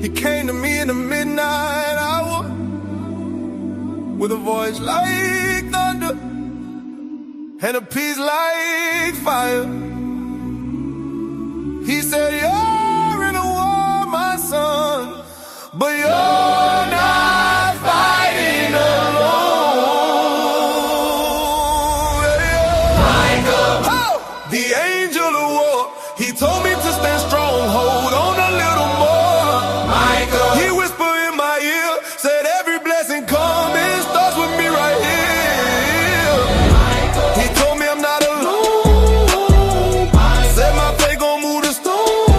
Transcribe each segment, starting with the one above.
He came to me in the midnight hour with a voice like thunder and a peace like fire. He said, you're in a war, my son, but you're not fighting alone. Michael, oh, the angel of war, he told me to stand strong, hold on a little more. Michael, he whispered in my ear, said every blessing coming starts with me right here. Michael, he told me I'm not alone. Michael, said my faith gon' move the stone.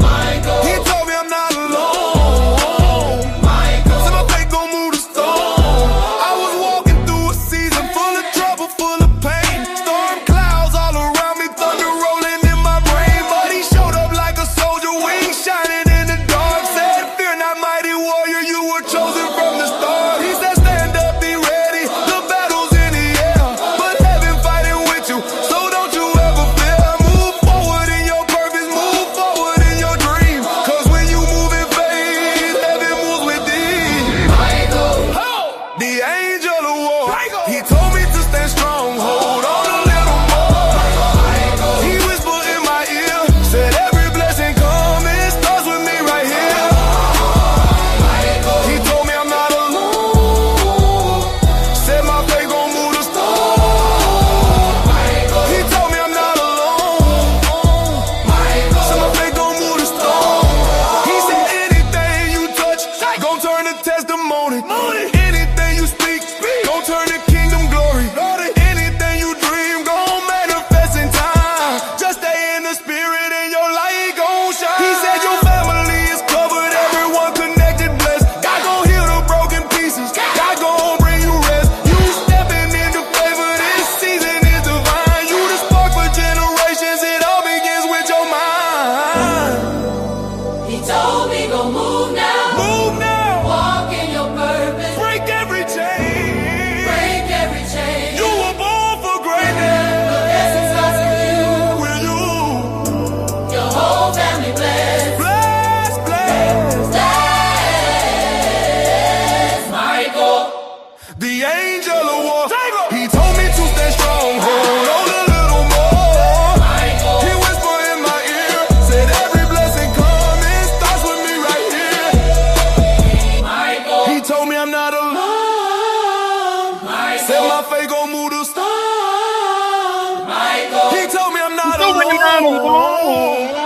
Michael, he told me I'm not alone. Michael, said my faith gon' move the stone. I was walking through a season full of trouble, full of pain, storm clouds all around me, thunder rolling in my brain. But he showed up like a soldier, wings shining in the dark. Said, fear not, mighty warrior, you were chosen from the start. He said, stand up, be ready, the battle's in the air, but heaven fighting with you, so don't you ever fear. Move forward in your purpose, move forward in your dream, cause when you move in faith, heaven moves with thee. Michael, the angel of war, he told me to stand strong, hold on a little more. He whispered in my ear, said every blessing coming starts with me right here. He told me I'm not alone, said my faith gon' move the stone. He told me I'm not alone, said my faith gon' move the stone. He said anything you touch gon' turn to testimony. Anything you speak gon' turn to kingdom glory. Anything you dream gon' manifest in time. Just stay in the spirit and your light gon' shine. He said your family is covered, everyone connected, blessed. God gon' heal the broken pieces, God gon' bring you rest. You stepping into favor, this season is divine. You the spark for generations, it all begins with your mind. He told me go move now, Move now, walk in your purpose, break every chain. break every chain. You were born for greatness. Blessings starts with you, Will you your whole family blessed. bless, bless? Bless Michael, The angel of war, he told me to stand strong, hold on a little more. Michael, He whispered in my ear, said every blessing coming starts with me right here. Michael, He told me I'm not alone, said my faith gon' move the stone. Michael, He told me I'm not alone,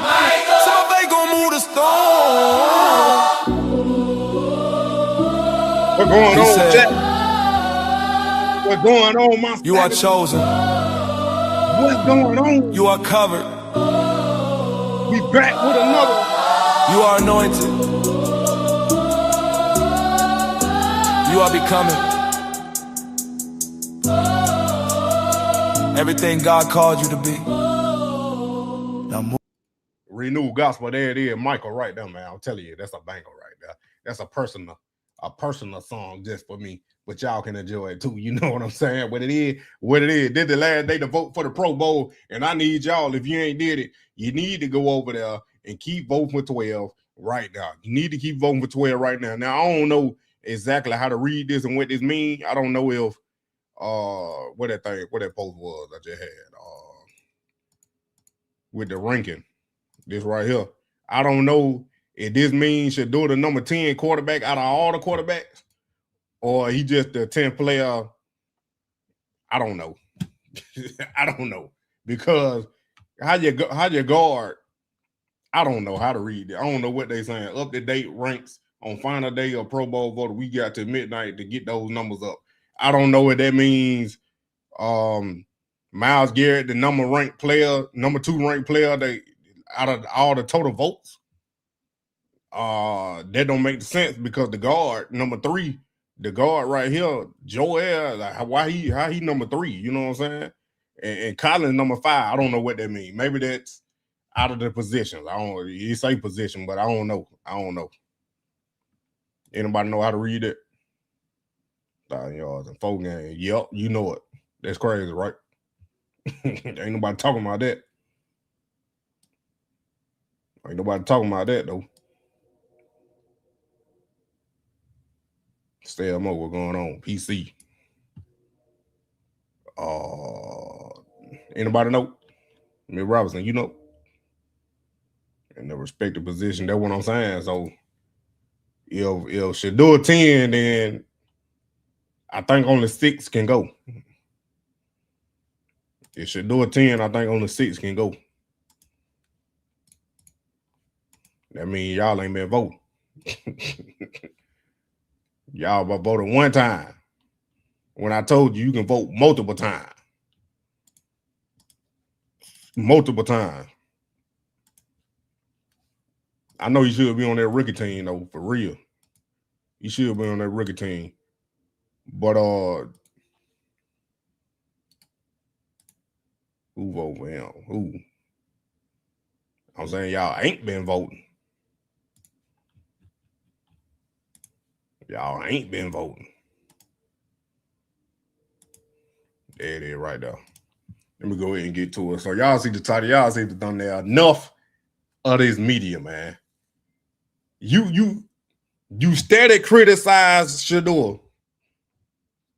Michael. said my faith gon' move the stone. What's going He on, said, Jack? What's going on, my you are Static? chosen, What's going on? you are covered, We back with another. you are anointed, you are becoming everything God called you to be. Now move. Renewed gospel. There it is, Michael, right there, man. I'm telling you, that's a banger right there. That's a personal song just for me. But y'all can enjoy it too. You know what I'm saying? What it is. This the last day to vote for the Pro Bowl, and I need y'all. If you ain't did it, you need to go over there and keep voting for 12 right now. You need to keep voting for 12 right now. Now I don't know exactly how to read this and what this means. I don't know if what that post was I just had with the ranking. This right here. I don't know if this means Shedeur the number 10 quarterback out of all the quarterbacks, or he just the 10th player. I don't know. I don't know. Because how you guard, I don't know how to read it. I don't know what they saying. Up to date ranks on final day of Pro Bowl voter. We got to midnight to get those numbers up. I don't know what that means. Myles Garrett, the number 2 ranked player, out of all the total votes. That don't make sense because the guard, number 3, the guard right here, Joel, like how he number 3, you know what I'm saying? And Collins number 5. I don't know what that means. Maybe that's out of the positions. You say position, but I don't know. Anybody know how to read it? 1,000 yards and 4 games. Yep, you know it. That's crazy, right? Ain't nobody talking about that. Ain't nobody talking about that though. Stay more. What's going on? PC. Anybody know? Miss Robinson, you know? In the respective position, that's what I'm saying. So if Shedeur 10, then I think only 6 can go. If Shedeur 10, I think only 6 can go. That means y'all ain't been voting. Y'all voted one time when I told you can vote multiple times. Multiple times. I know you should be on that rookie team though, for real. You should be on that rookie team. But who vote for him? Who? I'm saying y'all ain't been voting. Y'all ain't been voting. There it is right there. Let me go ahead and get to it. So y'all see the title. Y'all see the thumbnail. Enough of this media, man. You steady criticize Shedeur,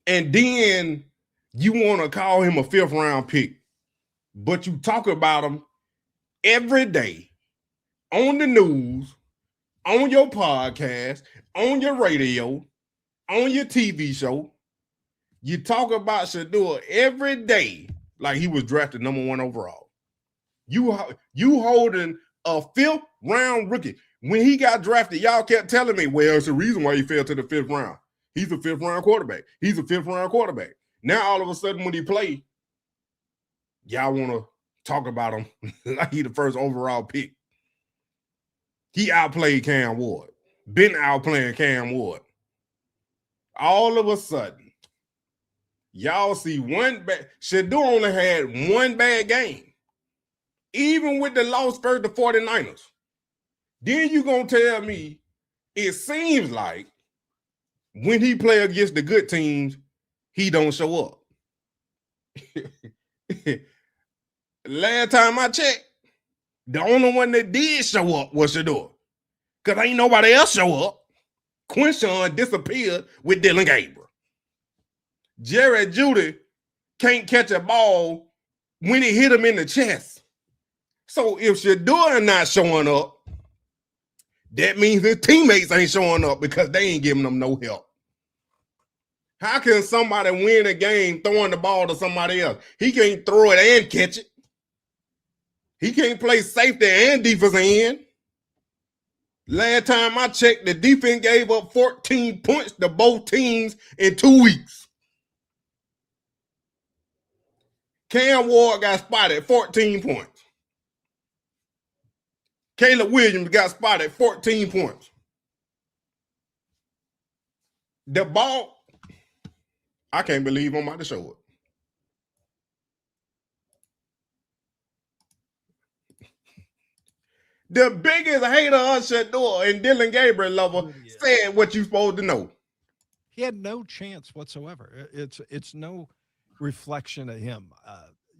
and then you want to call him a 5th round pick, but you talk about him every day on the news, on your podcast, on your radio, on your TV show. You talk about Shedeur every day like he was drafted #1 overall. You holding a 5th round rookie. When he got drafted, y'all kept telling me, well, it's the reason why he fell to the 5th round. He's a 5th round quarterback. He's a 5th round quarterback. Now, all of a sudden, when he played, y'all want to talk about him like he the 1st overall pick. He outplayed Cam Ward. Been outplaying Cam Ward. All of a sudden, y'all see one bad. Shedeur only had one bad game. Even with the loss first to 49ers. Then you gonna tell me it seems like when he play against the good teams, he don't show up. Last time I checked, the only one that did show up was Shedeur. Because ain't nobody else show up. Quinshawn disappeared with Dylan Gabriel. Jerry Jeudy can't catch a ball when he hit him in the chest. So if Shedeur not showing up, that means his teammates ain't showing up because they ain't giving them no help. How can somebody win a game throwing the ball to somebody else? He can't throw it and catch it. He can't play safety and defensive end. Last time I checked, the defense gave up 14 points to both teams in 2 weeks. Cam Ward got spotted 14 points. Caleb Williams got spotted 14 points. The ball, I can't believe I'm about to show it. The biggest hater of Shedeur and Dylan Gabriel lover said what you supposed to know. He had no chance whatsoever. It's no reflection of him.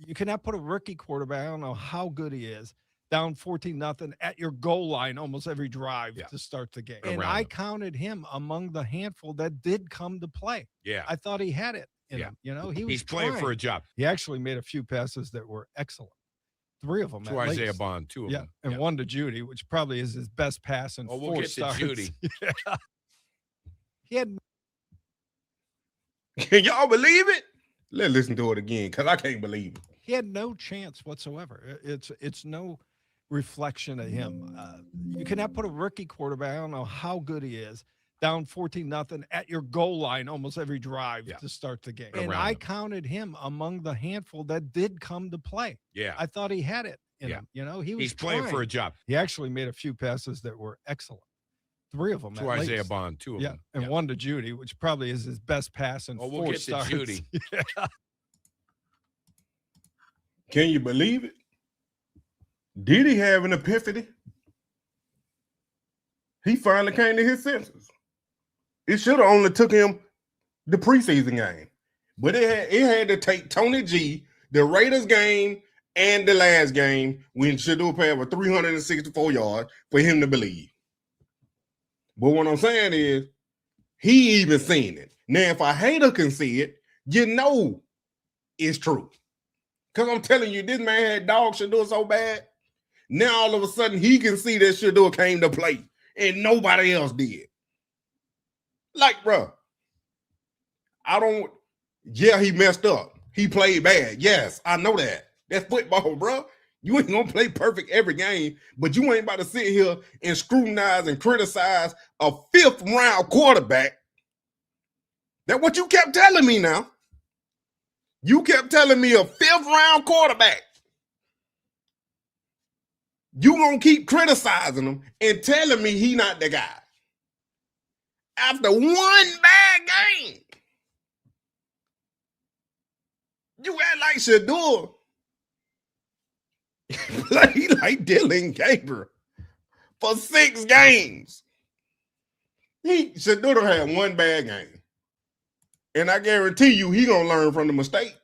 You cannot put a rookie quarterback, I don't know how good he is, down 14-0 at your goal line almost every drive to start the game. And I counted him among the handful that did come to play. Yeah. I thought he had it in him. You know, he's playing for a job. He actually made a few passes that were excellent. 3 of them. To Isaiah Bond, 2 of them. And 1 to Judy, which probably is his best pass in 4 we'll get starts. to Judy. He had. Can y'all believe it? Let's listen to it again because I can't believe it. He had no chance whatsoever. It's no reflection of him. You cannot put a rookie quarterback, I don't know how good he is, down 14-0 at your goal line almost every drive to start the game. And I counted him among the handful that did come to play. Yeah. I thought he had it in him. You know, he's playing for a job. He actually made a few passes that were excellent. 3 of them. To Isaiah Bond, 2 of them. And 1 to Judy, which probably is his best pass in 4 we'll get starts. to Judy. Can you believe it? Did he have an epiphany? He finally came to his senses. It should have only took him the preseason game. But it had to take Tony G, the Raiders game, and the last game when Shedeur passed for 364 yards for him to believe. But what I'm saying is, he even seen it. Now, if a hater can see it, you know it's true. Because I'm telling you, this man had dog Shedeur so bad. Now, all of a sudden, he can see that Shedeur came to play and nobody else did. Like, bro, yeah, he messed up. He played bad. Yes, I know that. That's football, bro. You ain't going to play perfect every game, but you ain't about to sit here and scrutinize and criticize a 5th-round quarterback. That's what you kept telling me now. You kept telling me a 5th-round quarterback. You gonna keep criticizing him and telling me he not the guy. After one bad game, you act like Shedeur play like Dylan Gabriel for 6 games. Shedeur had one bad game. And I guarantee you he gonna learn from the mistake.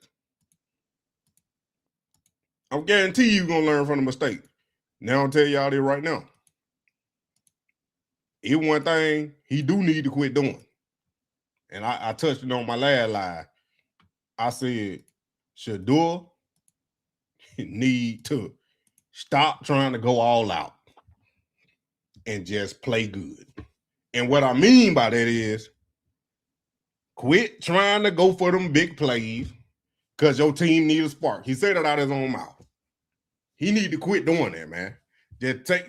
I guarantee you gonna learn from the mistake. Now I'll tell y'all this right now. It's one thing he do need to quit doing. And I touched it on my last live. I said, Shedeur need to stop trying to go all out and just play good. And what I mean by that is, quit trying to go for them big plays because your team needs a spark. He said it out of his own mouth. He need to quit doing that, man. Just take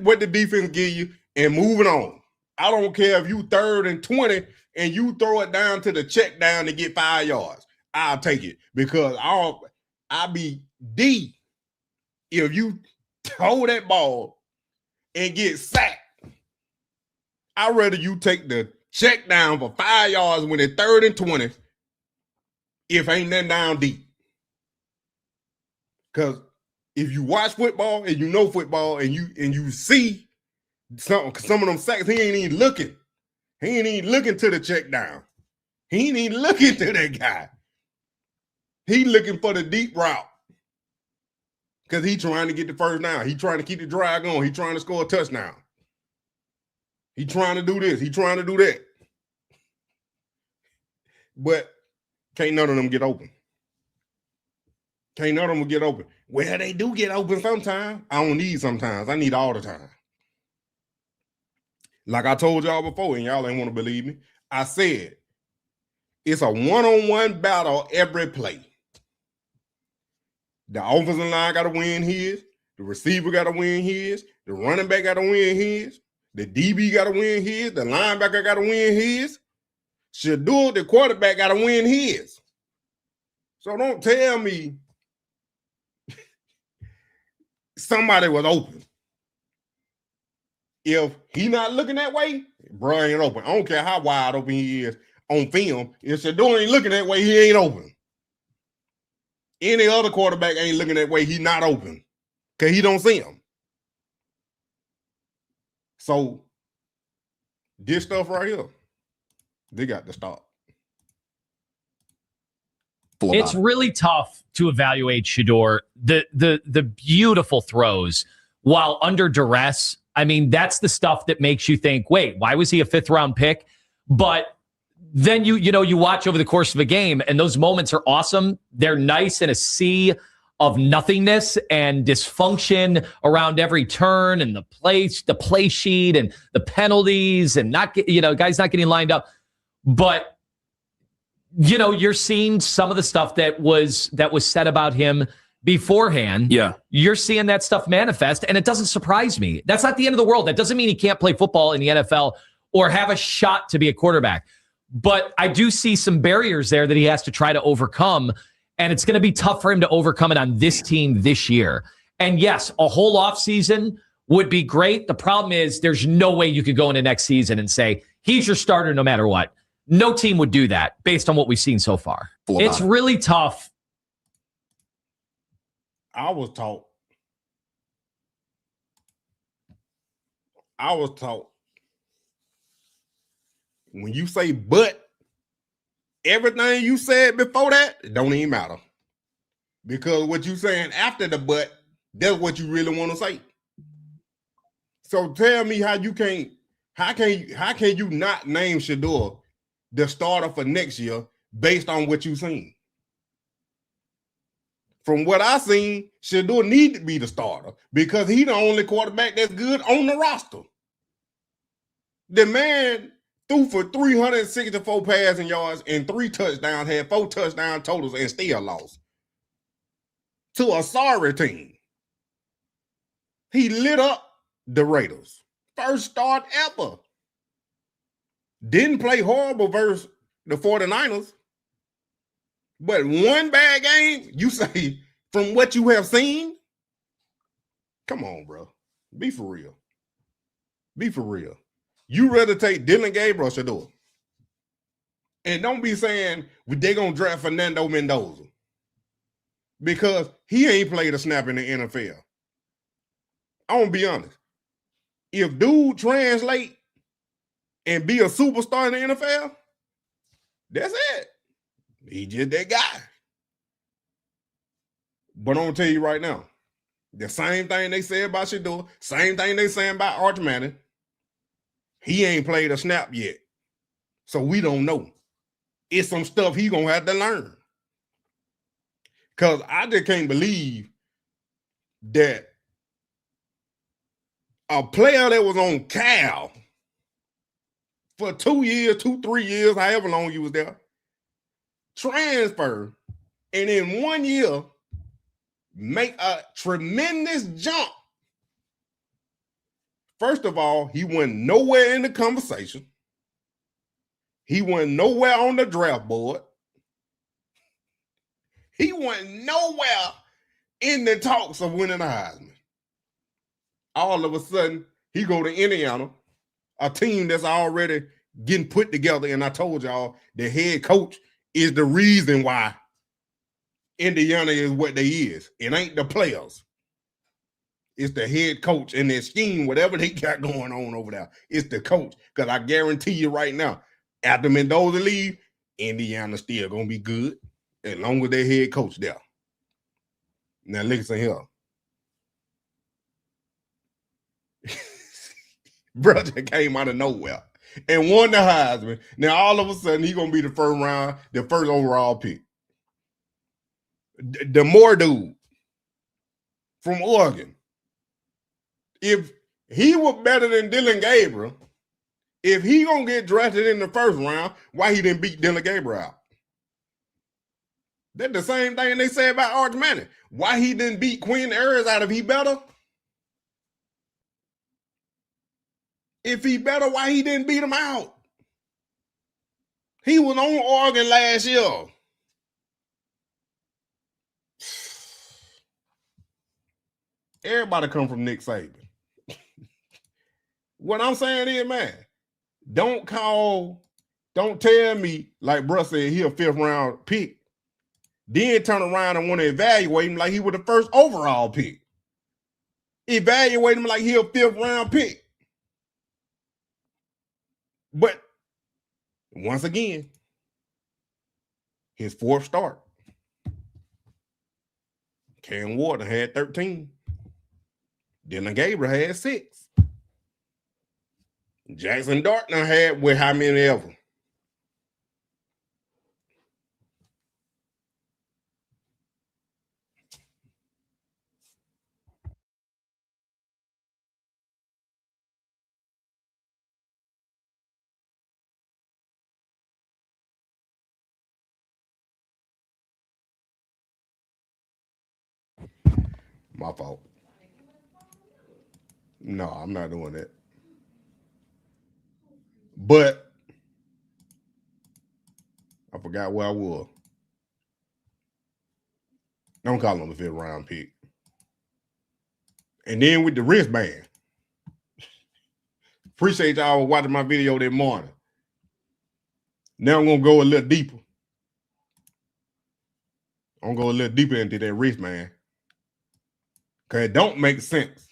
what the defense give you and move it on. I don't care if you 3rd and 20 and you throw it down to the check down to get 5 yards. I'll take it because I'll be D if you throw that ball and get sacked. I'd rather you take the check down for 5 yards when it's 3rd and 20 if ain't nothing down deep. Because if you watch football and you know football and you see some of them sacks, he ain't even looking. He ain't even looking to the check down. He ain't even looking to that guy. He looking for the deep route. Because he trying to get the first down. He trying to keep the drive going. He trying to score a touchdown. He trying to do this. He trying to do that. But can't none of them get open. Can't none of them get open. Well, they do get open sometimes. I don't need sometimes. I need all the time. Like I told y'all before, and y'all ain't want to believe me. I said, it's a one-on-one battle every play. The offensive line got to win his. The receiver got to win his. The running back got to win his. The DB got to win his. The linebacker got to win his. Shedeur, the quarterback, got to win his. So don't tell me somebody was open. If he not looking that way, bro ain't open. I don't care how wide open he is on film. If Shedeur ain't looking that way, he ain't open. Any other quarterback ain't looking that way, he not open. Because he don't see him. So, this stuff right here, they got to stop. It's really tough to evaluate Shedeur. The beautiful throws while under duress. I mean, that's the stuff that makes you think, wait, why was he a 5th-round pick? But then you watch over the course of a game, and those moments are awesome. They're nice in a sea of nothingness and dysfunction around every turn, and the play sheet and the penalties, and guys not getting lined up. But you're seeing some of the stuff that was said about him beforehand. Yeah. You're seeing that stuff manifest, and it doesn't surprise me. That's not the end of the world. That doesn't mean he can't play football in the NFL or have a shot to be a quarterback. But I do see some barriers there that he has to try to overcome, and it's going to be tough for him to overcome it on this team this year. And yes, a whole offseason would be great. The problem is there's no way you could go into next season and say, he's your starter no matter what. No team would do that based on what we've seen so far. It's really tough. I was taught when you say but, everything you said before that, it don't even matter. Because what you saying after the but, that's what you really want to say. So tell me how can you not name Shedeur the starter for next year based on what you've seen? From what I seen, Shedeur need to be the starter because he the only quarterback that's good on the roster. The man threw for 364 passing yards and 3 touchdowns, had 4 touchdown totals, and still lost to a sorry team. He lit up the Raiders. First start ever. Didn't play horrible versus the 49ers. But one bad game, you say, from what you have seen? Come on, bro. Be for real. Be for real. You rather take Dylan Gabriel or Shedeur. And don't be saying they're going to draft Fernando Mendoza. Because he ain't played a snap in the NFL. I'm going to be honest. If dude translate and be a superstar in the NFL, that's it. He just that guy. But I'm going to tell you right now, the same thing they say about Shedeur, same thing they saying about Arch Manning, he ain't played a snap yet. So we don't know. It's some stuff he going to have to learn. Because I just can't believe that a player that was on Cal for 2 years, 3 years, however long you was there, transfer, and in 1 year, make a tremendous jump. First of all, he went nowhere in the conversation. He went nowhere on the draft board. He went nowhere in the talks of winning a Heisman. All of a sudden, he go to Indiana, a team that's already getting put together. And I told y'all, the head coach is the reason why Indiana is what they is. It ain't the players. It's the head coach and their scheme, whatever they got going on over there. It's the coach. Because I guarantee you right now, after Mendoza leave, Indiana still going to be good as long as their head coach there. Now listen here. Brother came out of nowhere and won the Heisman. Now all of a sudden he's gonna be the first overall pick. The Moore dude from Oregon. If he was better than Dylan Gabriel, if he gonna get drafted in the first round, why he didn't beat Dylan Gabriel out? That's the same thing they say about Arch Manning. Why he didn't beat Quinn Ayers out if he better? If he better, why he didn't beat him out? He was on Oregon last year. Everybody come from Nick Saban. What I'm saying is, man, don't tell me, like Bruh said, he a 5th round pick. Then turn around and want to evaluate him like he was the first overall pick. Evaluate him like he a 5th round pick. But once again, his 4th start. Cam Wharton had 13. Dylan Gabriel had 6. Jackson Dartner had with how many ever? My fault. No, I'm not doing that. But I forgot where I was. Don't call him a 5th round pick. And then with the wristband. Appreciate y'all watching my video this morning. Now I'm going to go a little deeper. I'm going to go a little deeper into that wristband. Because it don't make sense.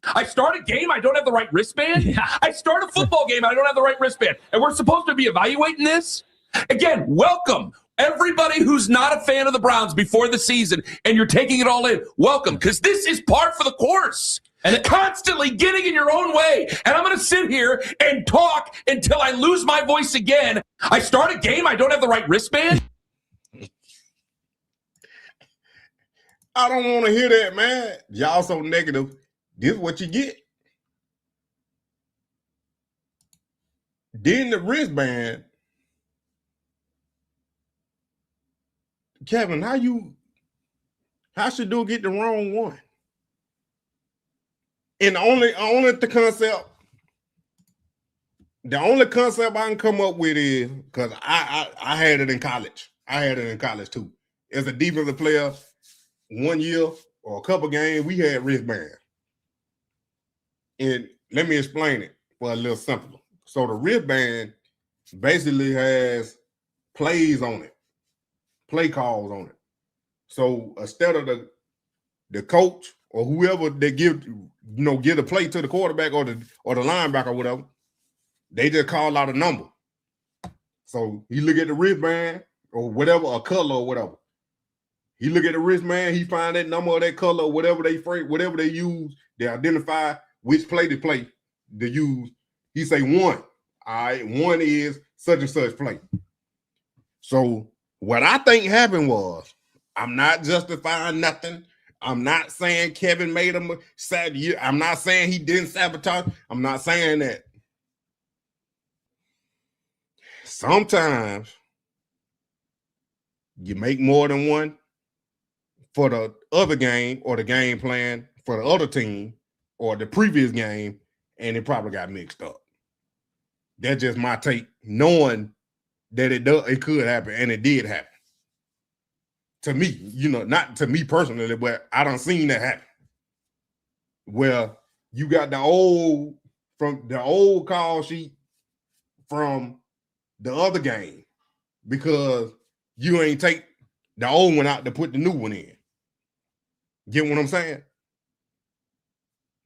I start a game, I don't have the right wristband. Yeah. I start a football game, I don't have the right wristband. And we're supposed to be evaluating this? Again, welcome Everybody who's not a fan of the Browns before the season and you're taking it all in, welcome, because this is par for the course. And constantly getting in your own way. And I'm going to sit here and talk until I lose my voice again. I start a game, I don't have the right wristband. I don't want to hear that, man. Y'all so negative. This is what you get. Then the wristband. Kevin, how Shedeur get the wrong one? And the only concept I can come up with is because I had it in college. I had it in college too. As a defensive player, 1 year or a couple games, we had wristband. And let me explain it for a little simpler. So the wristband basically has plays on it, play calls on it. So instead of the coach or whoever they give a play to the quarterback or the linebacker or whatever, they just call out a number. So he look at the wristband or whatever, a color or whatever. He look at the wristband, he find that number or that color or whatever they use, they identify which play to use. He say 1. All right, 1 is such and such play. So what I think happened was, I'm not justifying nothing. I'm not saying Kevin made him sad. I'm not saying he didn't sabotage. I'm not saying that. Sometimes you make more than one for the other game or the game plan for the other team or the previous game, and it probably got mixed up. That's just my take, knowing that it could happen, and it did happen. To me, not to me personally, but I done seen that happen. Where you got the old call sheet from the other game because you ain't take the old one out to put the new one in. Get what I'm saying?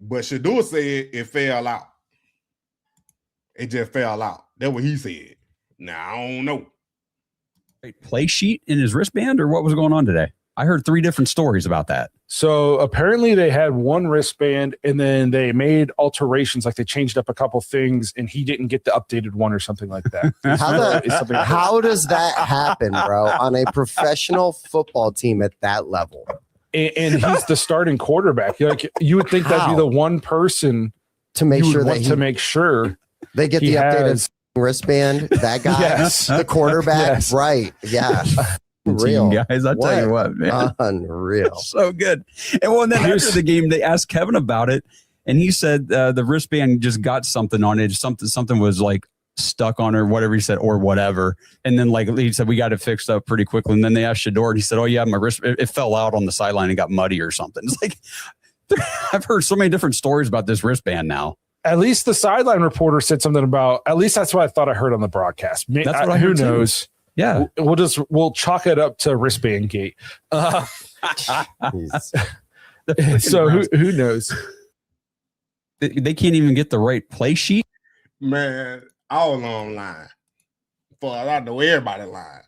But Shedeur said it fell out. It just fell out. That's what he said. Now, I don't know. Play sheet in his wristband, or what was going on today? I heard 3 different stories about that. So apparently they had one wristband and then they made alterations, like they changed up a couple things and he didn't get the updated one or something like that. How does that happen, bro, on a professional football team at that level? And he's the starting quarterback. You would think that'd be the one person to make sure they get the updated wristband. That guy, yes. The quarterback, yes. Right? Yeah. Real guys, I tell you what, man, unreal, so good. And then after the game, they asked Kevin about it, and he said the wristband just got something on it. Something was like stuck on or whatever he said, or whatever. And then he said we got it fixed up pretty quickly. And then they asked Shedeur, and he said, "Oh yeah, my wrist it fell out on the sideline and got muddy or something." It's like I've heard so many different stories about this wristband now. At least the sideline reporter said something about. At least that's what I thought I heard on the broadcast. That's what I heard. Who knows? Too. Yeah, we'll chalk it up to wristband gate. So who knows? They can't even get the right play sheet. Man, I was online. I know everybody lying.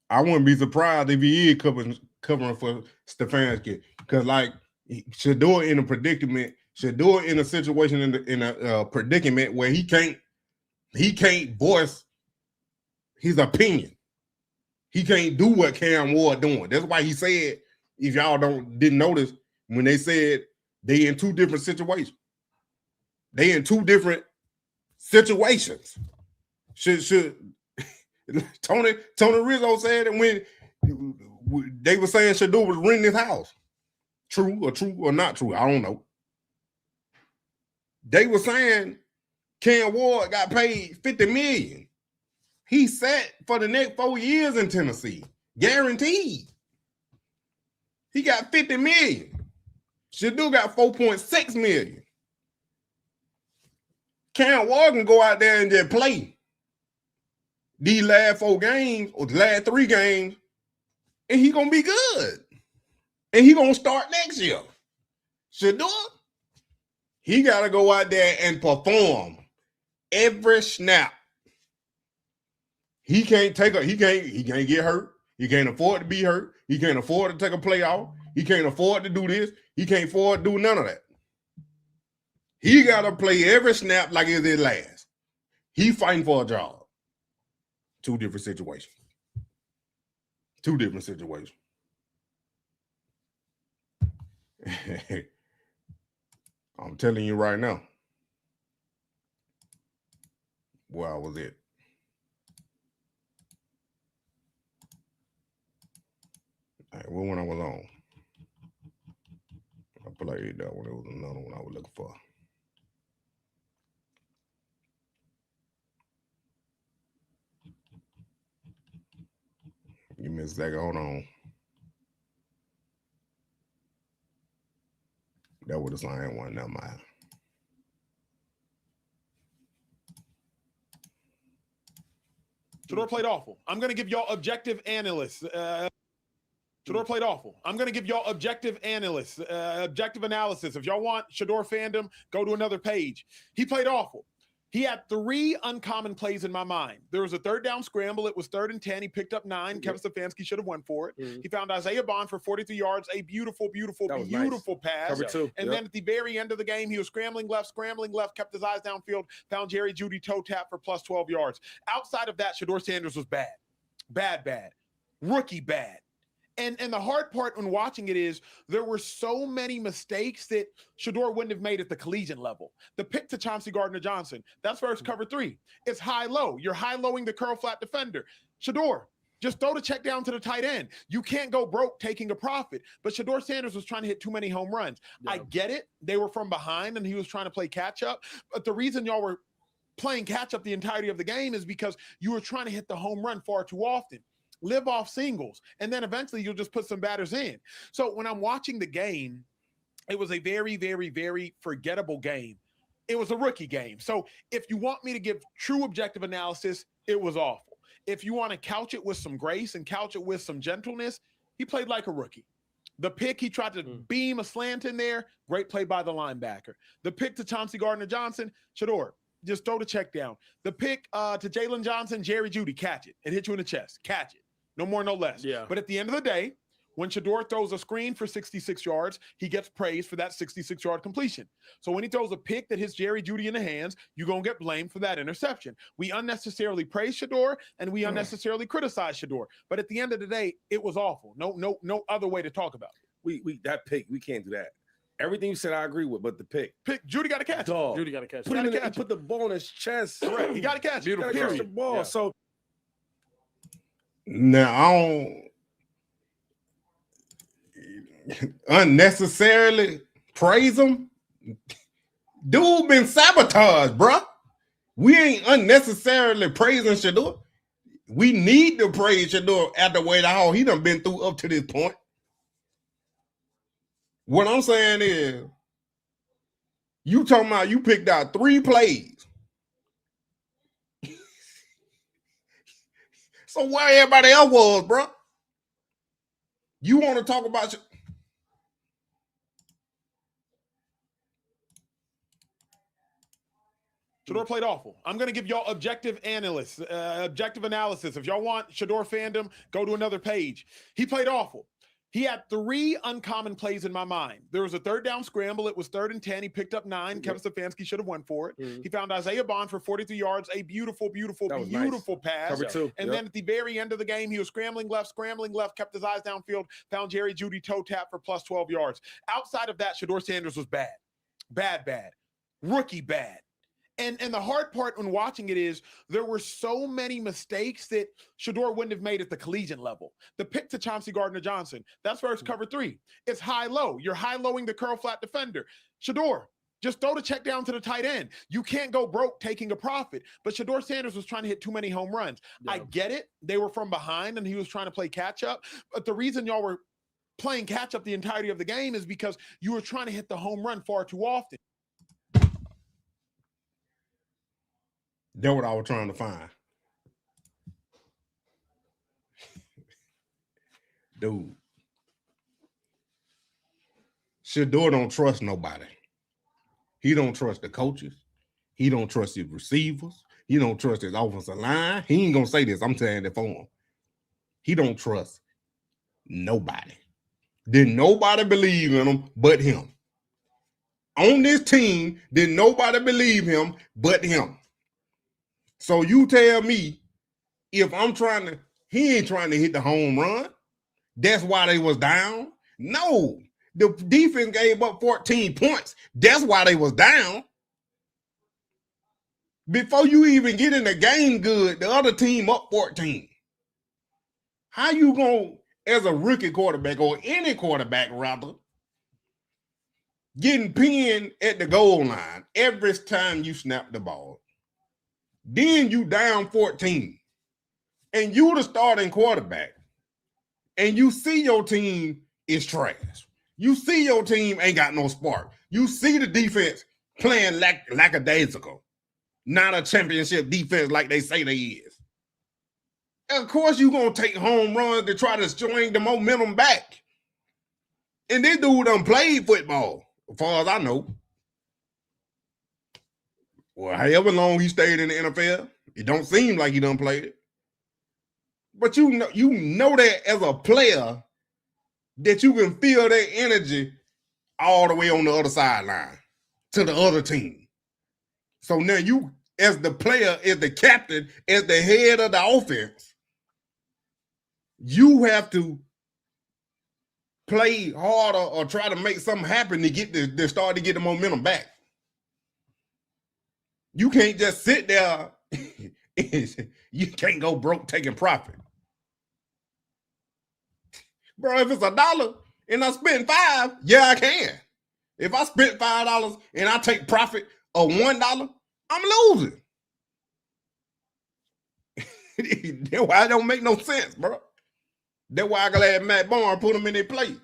I wouldn't be surprised if he is covering for Stefanski, because Shedeur in a predicament. Shedeur in a situation in a predicament where he can't voice his opinion. He can't do what Cam Ward doing. That's why he said, if y'all didn't notice, when they said they in 2 different situations. They in 2 different situations. Should Tony Rizzo said that when they were saying Shedeur was renting his house. True or not true, I don't know. They were saying Cam Ward got paid $50 million. He sat for the next 4 years in Tennessee, guaranteed. He got $50 million. Shedeur got $4.6 million. Cam Ward can go out there and just play these last 4 games or the last 3 games, and he gonna be good. And he gonna start next year. Shedeur, he gotta go out there and perform every snap He can't get hurt. He can't afford to be hurt. He can't afford to take a play off. He can't afford to do this. He can't afford to do none of that. He got to play every snap like it's his last. He fighting for a job. Two different situations. I'm telling you right now. Where was it? All right, what one I was on? I played that one. It was another one I was looking for. Give me a second. Hold on. That was the same one. Never mind. Shedeur played awful. I'm going to give y'all objective analysts. Shedeur played awful. I'm going to give y'all objective analysts, objective analysis. If y'all want Shedeur fandom, go to another page. He played awful. He had 3 uncommon plays in my mind. There was a 3rd down scramble. It was 3rd and 10. He picked up 9. Kevin Stefanski should have won for it. He found Isaiah Bond for 43 yards, a beautiful pass. Cover 2. And then at the very end of the game, he was scrambling left, kept his eyes downfield, found Jerry Jeudy toe tap for plus 12 yards. Outside of that, Shedeur Sanders was bad. Bad. Rookie bad. And the hard part when watching it is there were so many mistakes that Shedeur wouldn't have made at the collegiate level. The pick to Chauncey Gardner-Johnson, that's versus cover 3. It's high-low. You're high-lowing the curl-flat defender. Shedeur, just throw the check down to the tight end. You can't go broke taking a profit. But Shedeur Sanders was trying to hit too many home runs. Yeah. I get it. They were from behind, and he was trying to play catch-up. But the reason y'all were playing catch-up the entirety of the game is because you were trying to hit the home run far too often. Live off singles, and then eventually you'll just put some batters in. So when I'm watching the game, it was a very, very, very forgettable game. It was a rookie game. So if you want me to give true objective analysis, it was awful. If you want to couch it with some grace and couch it with some gentleness, he played like a rookie. The pick, he tried to beam a slant in there. Great play by the linebacker. The pick to Chauncey Gardner-Johnson, Shedeur, just throw the check down. The pick to Jalen Johnson, Jerry Jeudy, catch it. It hit you in the chest. Catch it. No more, no less. Yeah. But at the end of the day, when Shedeur throws a screen for 66 yards, he gets praised for that 66-yard completion. So when he throws a pick that hits Jerry Jeudy in the hands, you're going to get blamed for that interception. We unnecessarily praise Shedeur, and we unnecessarily criticize Shedeur. But at the end of the day, it was awful. No other way to talk about it. We that pick, we can't do that. Everything you said, I agree with, but the pick. Jeudy got to catch it. Jeudy got to catch it. Put the ball in his chest. Correct. He got to catch it. Beautiful. Catch the ball. Yeah. So now, I don't unnecessarily praise him. Dude been sabotaged, bro. We ain't unnecessarily praising Shedeur. We need to praise Shedeur after the way all he done been through up to this point. What I'm saying is, you talking about you picked out 3 plays. So where everybody else was, bro? You want to talk about Shedeur played awful. I'm going to give y'all objective analysts, objective analysis. If y'all want Shedeur fandom, go to another page. He played awful. He had 3 uncommon plays in my mind. There was a 3rd down scramble. It was 3rd and 10. He picked up 9. Kevin Stefanski should have won for it. He found Isaiah Bond for 43 yards, a beautiful pass. Cover 2. And then at the very end of the game, he was scrambling left, kept his eyes downfield, found Jerry Jeudy toe tap for plus 12 yards. Outside of that, Shedeur Sanders was bad. Bad. Rookie bad. And the hard part when watching it is there were so many mistakes that Shedeur wouldn't have made at the collegiate level. The pick to Chauncey Gardner-Johnson, that's versus cover 3. It's high-low. You're high-lowing the curl-flat defender. Shedeur, just throw the check down to the tight end. You can't go broke taking a profit. But Shedeur Sanders was trying to hit too many home runs. Yeah. I get it. They were from behind, and he was trying to play catch-up. But the reason y'all were playing catch-up the entirety of the game is because you were trying to hit the home run far too often. That's what I was trying to find. Dude. Shedeur don't trust nobody. He don't trust the coaches. He don't trust his receivers. He don't trust his offensive line. He ain't gonna say this. I'm saying it for him. He don't trust nobody. Did nobody believe in him but him? On this team, did nobody believe him but him? So you tell me if I'm trying to, he ain't trying to hit the home run. That's why they was down. No, the defense gave up 14 points. That's why they was down. Before you even get in the game good, the other team up 14. How you gonna, as a rookie quarterback or any quarterback rather, getting pinned at the goal line every time you snap the ball? Then you down 14. And you the starting quarterback. And you see your team is trash. You see your team ain't got no spark. You see the defense playing lackadaisical. Not a championship defense like they say they is. And of course, you're going to take home runs to try to string the momentum back. And this dude done played football, as far as I know. Well, however long he stayed in the NFL, it don't seem like he done played it. But you know that as a player, that you can feel that energy all the way on the other sideline to the other team. So now you, as the player, as the captain, as the head of the offense, you have to play harder or try to make something happen to get to start to get the momentum back. You can't just sit there. You can't go broke taking profit. Bro, if it's $1 and I spend $5, yeah, I can. If I spent $5 and I take profit of $1, I'm losing. That's why it don't make no sense, bro. That's why I glad Matt Barnes put him in their place.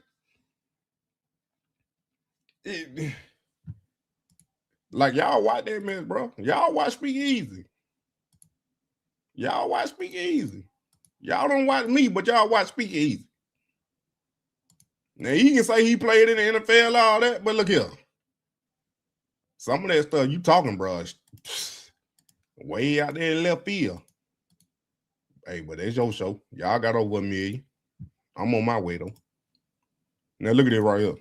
Like, y'all watch that mess, bro. Y'all watch Speak Easy. Y'all watch Speak Easy. Y'all don't watch me, but y'all watch Speak Easy. Now, he can say he played in the NFL, all that, but look here. Some of that stuff you talking, bro, way out there in left field. Hey, but that's your show. Y'all got over 1 million. I'm on my way, though. Now, look at it right here.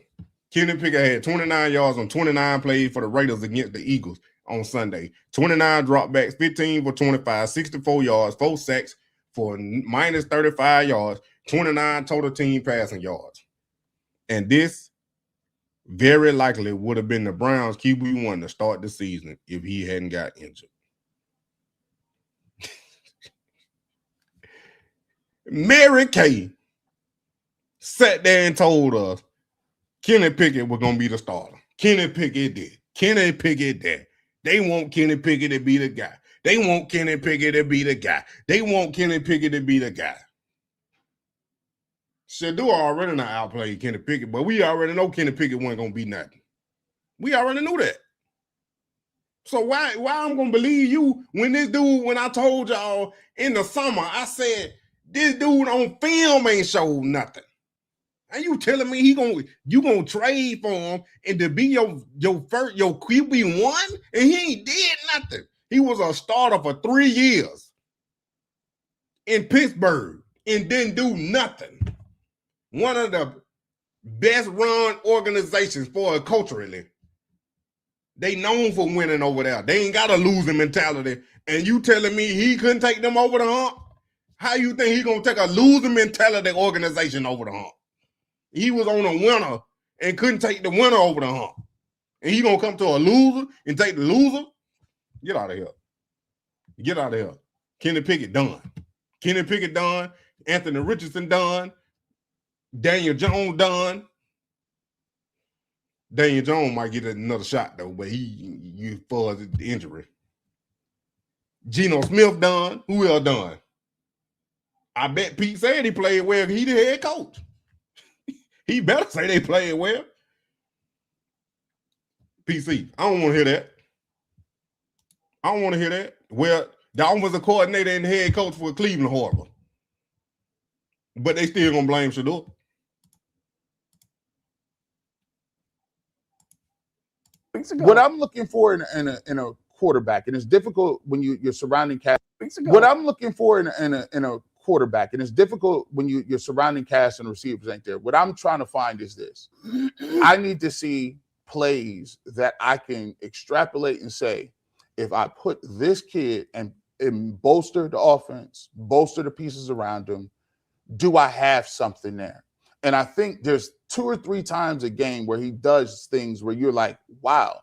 Kenny Pickett had 29 yards on 29 plays for the Raiders against the Eagles on Sunday. 29 dropbacks, 15 for 25, 64 yards, 4 sacks for minus 35 yards, 29 total team passing yards. And this very likely would have been the Browns' QB1 to start the season if he hadn't got injured. Mary Kay sat there and told us Kenny Pickett was going to be the starter. Kenny Pickett did. Kenny Pickett did. They want Kenny Pickett to be the guy. They want Kenny Pickett to be the guy. They want Kenny Pickett to be the guy. Shedeur already not outplayed Kenny Pickett, but we already know Kenny Pickett wasn't going to be nothing. We already knew that. So why I'm going to believe you when I told y'all in the summer, I said, this dude on film ain't showed nothing. And you telling me you gonna trade for him and to be your QB1 and he ain't did nothing. He was a starter for 3 years in Pittsburgh and didn't do nothing. One of the best run organizations for it culturally. They known for winning over there. They ain't got a losing mentality. And you telling me he couldn't take them over the hump? How you think he gonna take a losing mentality organization over the hump? He was on a winner and couldn't take the winner over the hump. And he gonna come to a loser and take the loser? Get out of here. Get out of here. Kenny Pickett done. Kenny Pickett done. Anthony Richardson done. Daniel Jones done. Daniel Jones might get another shot though, but he for the injury. Geno Smith done. Who else done? I bet Pete said he played well. He the head coach. He better say they played well. PC, I don't want to hear that. I don't want to hear that. Well, the offensive coordinator and the head coach for Cleveland horrible. But they still gonna blame Shedeur. What I'm looking for in a quarterback, and it's difficult when you're surrounding cast. What I'm looking for in a quarterback, and it's difficult when you're surrounding cast and receivers ain't there. What I'm trying to find is this: I need to see plays that I can extrapolate and say, if I put this kid and bolster the offense, bolster the pieces around him, do I have something there? And I think there's 2 or 3 times a game where he does things where you're like, wow.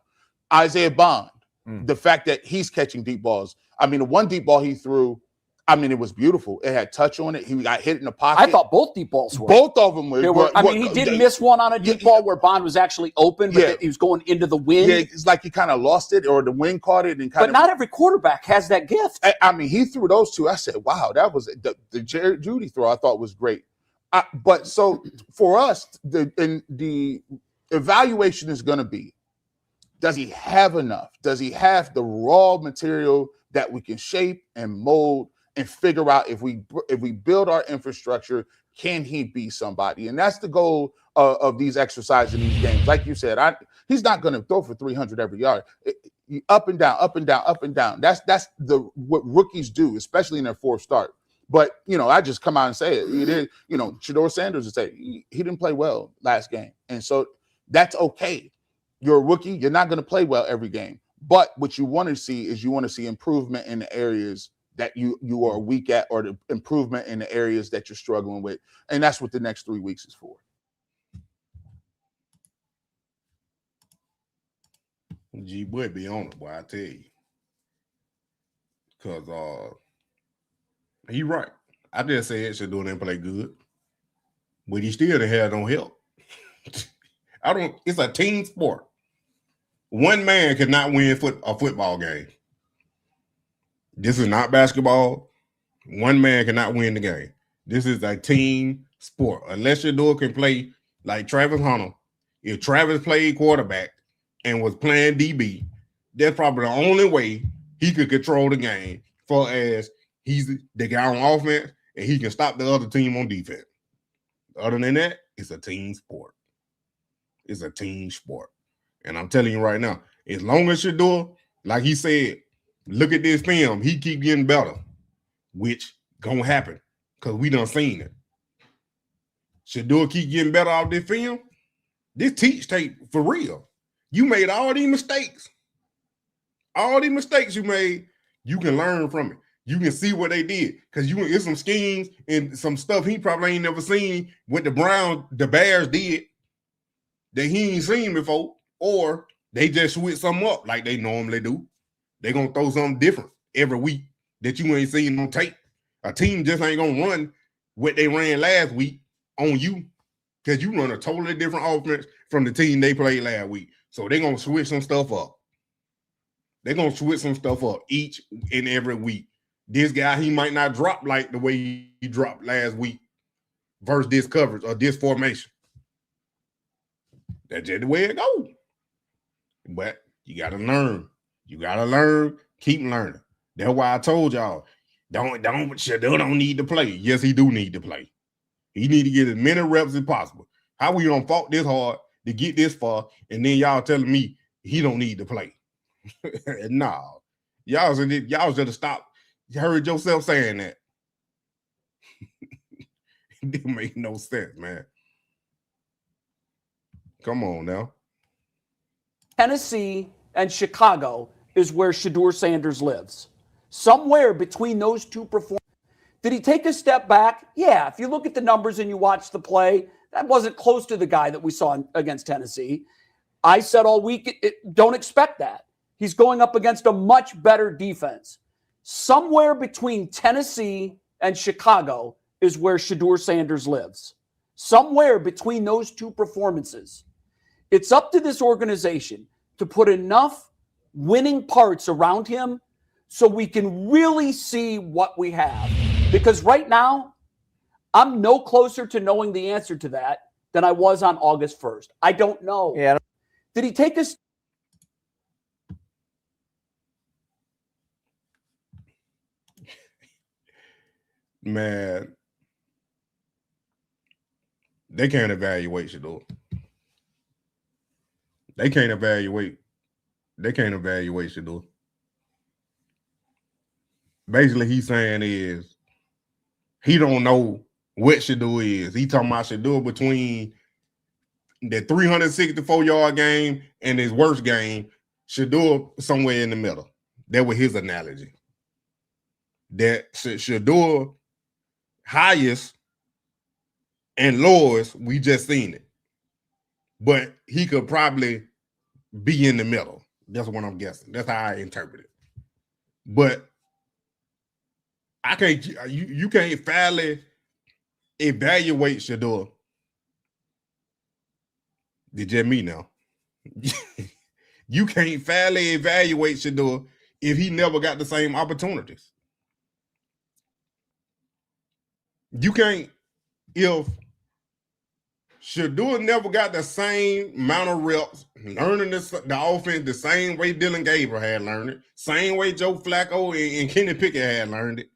Isaiah Bond, the fact that he's catching deep balls. I mean, the one deep ball he threw, I mean, it was beautiful. It had touch on it. He got hit in the pocket. I thought both deep balls were. Both of them were. I mean, he did miss one on a deep ball where Bond was actually open, but he was going into the wind. Yeah, it's like he kind of lost it or the wind caught it. But not every quarterback has that gift. I mean, he threw those 2. I said, wow, that was the Jared Judy throw I thought was great. But so for us, the evaluation is going to be, does he have enough? Does he have the raw material that we can shape and mold and figure out if we build our infrastructure, can he be somebody? And that's the goal of these exercises in these games. Like you said, he's not going to throw for 300 every yard. Up and down, up and down, up and down. That's what rookies do, especially in their 4th start. But, I just come out and say it. He did, Shedeur Sanders would say he didn't play well last game. And so that's okay. You're a rookie. You're not going to play well every game. But what you want to see is improvement in the areas that you are weak at, or the improvement in the areas that you're struggling with. And that's what the next 3 weeks is for. G would be on it, boy, I tell you. Because he right. I just said Shedeur didn't play good. But he still had no help. It's a team sport. One man cannot win a football game. This is not basketball. One man cannot win the game. This is a team sport. Unless Shedeur can play like Travis Hunter. If Travis played quarterback and was playing DB, that's probably the only way he could control the game, for as he's the guy on offense and he can stop the other team on defense. Other than that, it's a team sport. It's a team sport. And I'm telling you right now, as long as Shedeur, like he said, look at this film, he keep getting better, which gonna happen because we done seen it. Shedeur keep getting better off this film. This teach tape for real. You made all these mistakes. All these mistakes you made, you can learn from it. You can see what they did, because it's some schemes and some stuff he probably ain't never seen what the Bears did that he ain't seen before, or they just switch something up like they normally do. They gonna throw something different every week that you ain't seen on tape. A team just ain't gonna run what they ran last week on you, because you run a totally different offense from the team they played last week. So they're gonna switch some stuff up. They're gonna switch some stuff up each and every week. This guy, he might not drop like the way he dropped last week versus this coverage or this formation. That's just the way it goes. But you got to learn. You got to learn. Keep learning. That's why I told y'all, Shedeur don't need to play. Yes, he do need to play. He need to get as many reps as possible. How we gonna fought this hard to get this far, and then y'all telling me he don't need to play? Nah. Y'all should have stopped. You heard yourself saying that. It didn't make no sense, man. Come on now. Tennessee and Chicago is where Shedeur Sanders lives. Somewhere between those two performances. Did he take a step back? Yeah. If you look at the numbers and you watch the play, that wasn't close to the guy that we saw against Tennessee. I said all week, don't expect that. He's going up against a much better defense. Somewhere between Tennessee and Chicago is where Shedeur Sanders lives. Somewhere between those two performances. It's up to this organization to put enough winning parts around him so we can really see what we have. Because right now, I'm no closer to knowing the answer to that than I was on August 1st. I don't know. Yeah. Did he take us? Man, they can't evaluate Shedeur. They can't evaluate Shedeur. basically he's saying is he don't know what Shedeur is. He talking about Shedeur between the 364-yard game and his worst game, Shedeur somewhere in the middle. That was his analogy. That Shedeur highest and lowest, we just seen it. But he could probably be in the middle. That's what I'm guessing. That's how I interpret it. But I can't, you can't fairly evaluate Shedeur. Did you me now? You can't fairly evaluate Shedeur if he never got the same opportunities. You can't, if Shedeur never got the same amount of reps, learning the offense the same way Dylan Gabriel had learned it, same way Joe Flacco and Kenny Pickett had learned it.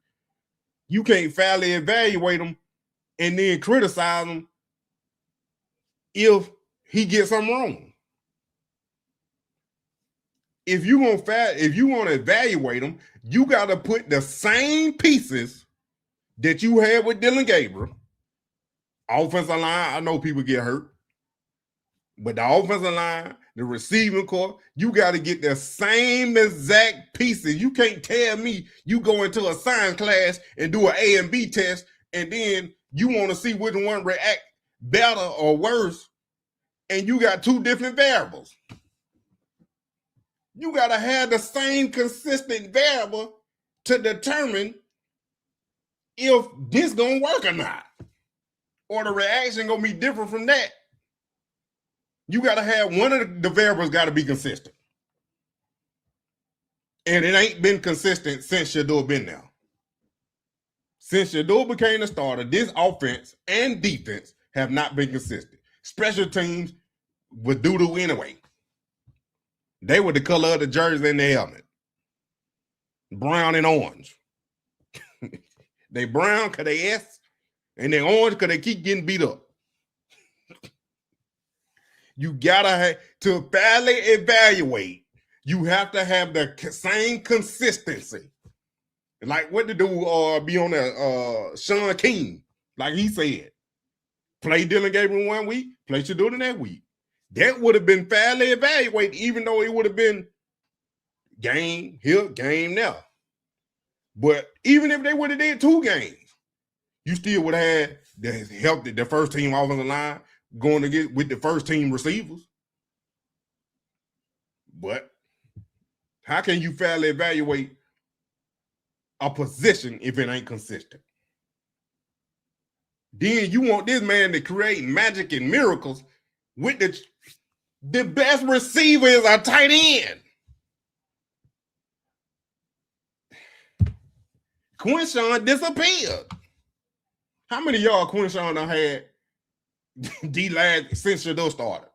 You can't fairly evaluate him and then criticize him if he gets something wrong. If you want to evaluate him, you got to put the same pieces that you had with Dylan Gabriel. Offensive line, I know people get hurt, but the offensive line, the receiving corps, you got to get the same exact pieces. You can't tell me you go into a science class and do an A and B test, and then you want to see which one react better or worse, and you got two different variables. You got to have the same consistent variable to determine if this going to work or not. Or the reaction going to be different from that. You got to have one of the variables got to be consistent. And it ain't been consistent since Shedeur been there. Since Shedeur became the starter, this offense and defense have not been consistent. Special teams was doo-doo anyway. They were the color of the jersey and the helmet. Brown and orange. They brown because they S, and they orange because they keep getting beat up. You gotta have to fairly evaluate. You have to have the same consistency. Like what to do be on the Sean King, like he said. Play Dylan Gabriel 1 week, play Shedeur the next week. That would have been fairly evaluated, even though it would have been game here, game now. But even if they would have did 2 games, you still would have had the first team offensive line going to get with the first team receivers. But how can you fairly evaluate a position if it ain't consistent? Then you want this man to create magic and miracles with the best receiver is a tight end. Quinshawn disappeared. How many y'all Quinshawn done had D-Lad since Shedeur started?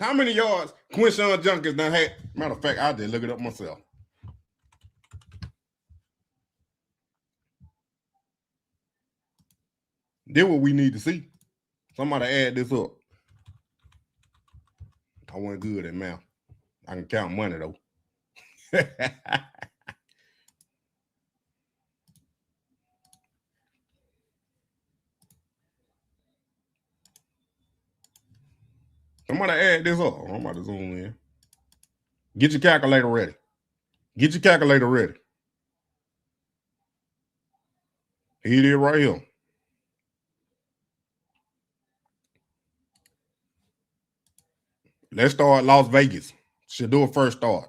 How many yards Quinshawn Junkins done had? Matter of fact, I did look it up myself. This what we need to see. Somebody add this up. I wasn't good at math. I can count money though. Somebody add this up. I'm about to zoom in. Get your calculator ready. Get your calculator ready. Here it is right here. Let's start Las Vegas. Shedeur first start.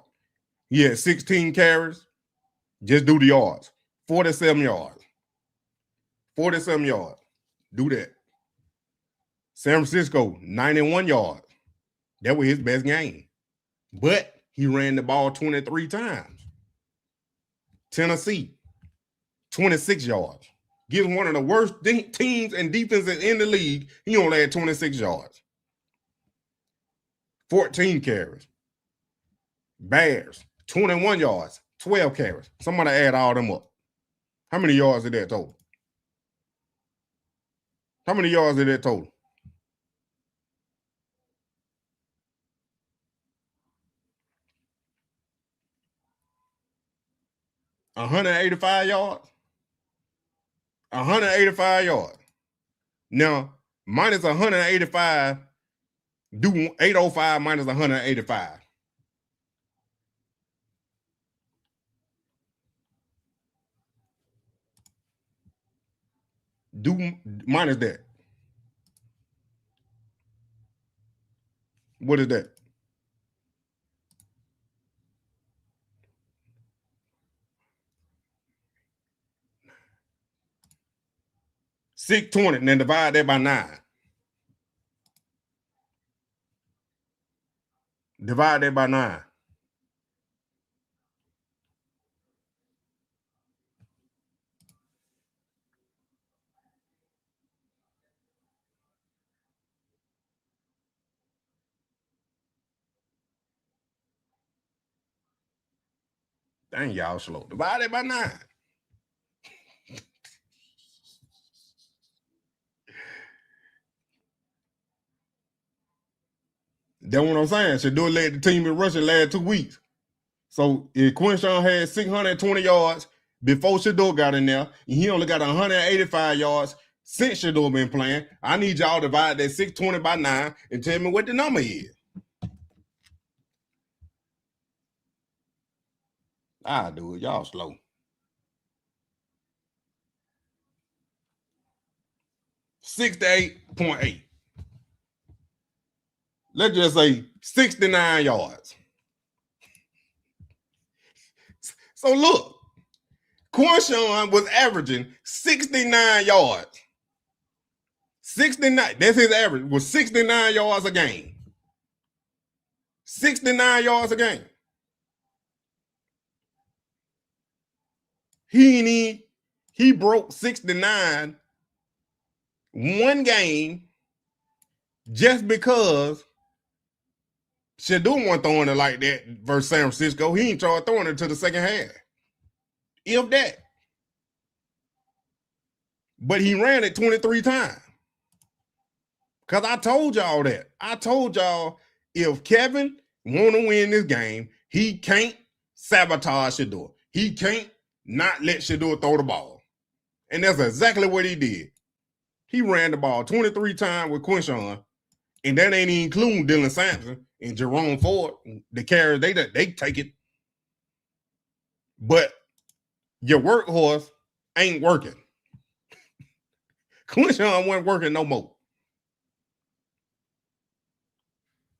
He had 16 carries. Just do the yards. 47 yards. 47 yards. Do that. San Francisco, 91 yards. That was his best game. But he ran the ball 23 times. Tennessee, 26 yards. Gives one of the worst teams and defenses in the league. He only had 26 yards. 14 carries. Bears, 21 yards, 12 carries. Somebody add all them up. How many yards is that total? How many yards is that total? 185 yards. 185 yards. Now, minus 185, do 805 minus 185. Do minus that. What is that? $620, and then divide that by 9. Divide that by 9. Dang, y'all slow. Divide that by 9. That's what I'm saying. Shedeur led the team in rushing last 2 weeks. So if Quinshawn had 620 yards before Shedeur got in there, and he only got 185 yards since Shedeur been playing, I need y'all to divide that 620 by 9 and tell me what the number is. I'll do it. Y'all slow. $68.8. Let's just say 69 yards. So look, Quinshawn was averaging 69 yards. 69, that's his average, was 69 yards a game. 69 yards a game. He broke 69 one game just because Shedeur wasn't throwing it like that versus San Francisco. He ain't tried throwing it to the second half. If that. But he ran it 23 times. Because I told y'all that. I told y'all if Kevin want to win this game, he can't sabotage Shedeur. He can't not let Shedeur throw the ball. And that's exactly what he did. He ran the ball 23 times with Quinshawn, and that ain't including Dylan Sampson and Jerome Ford. The carriers, they take it. But your workhorse ain't working. Quinshawn wasn't working no more.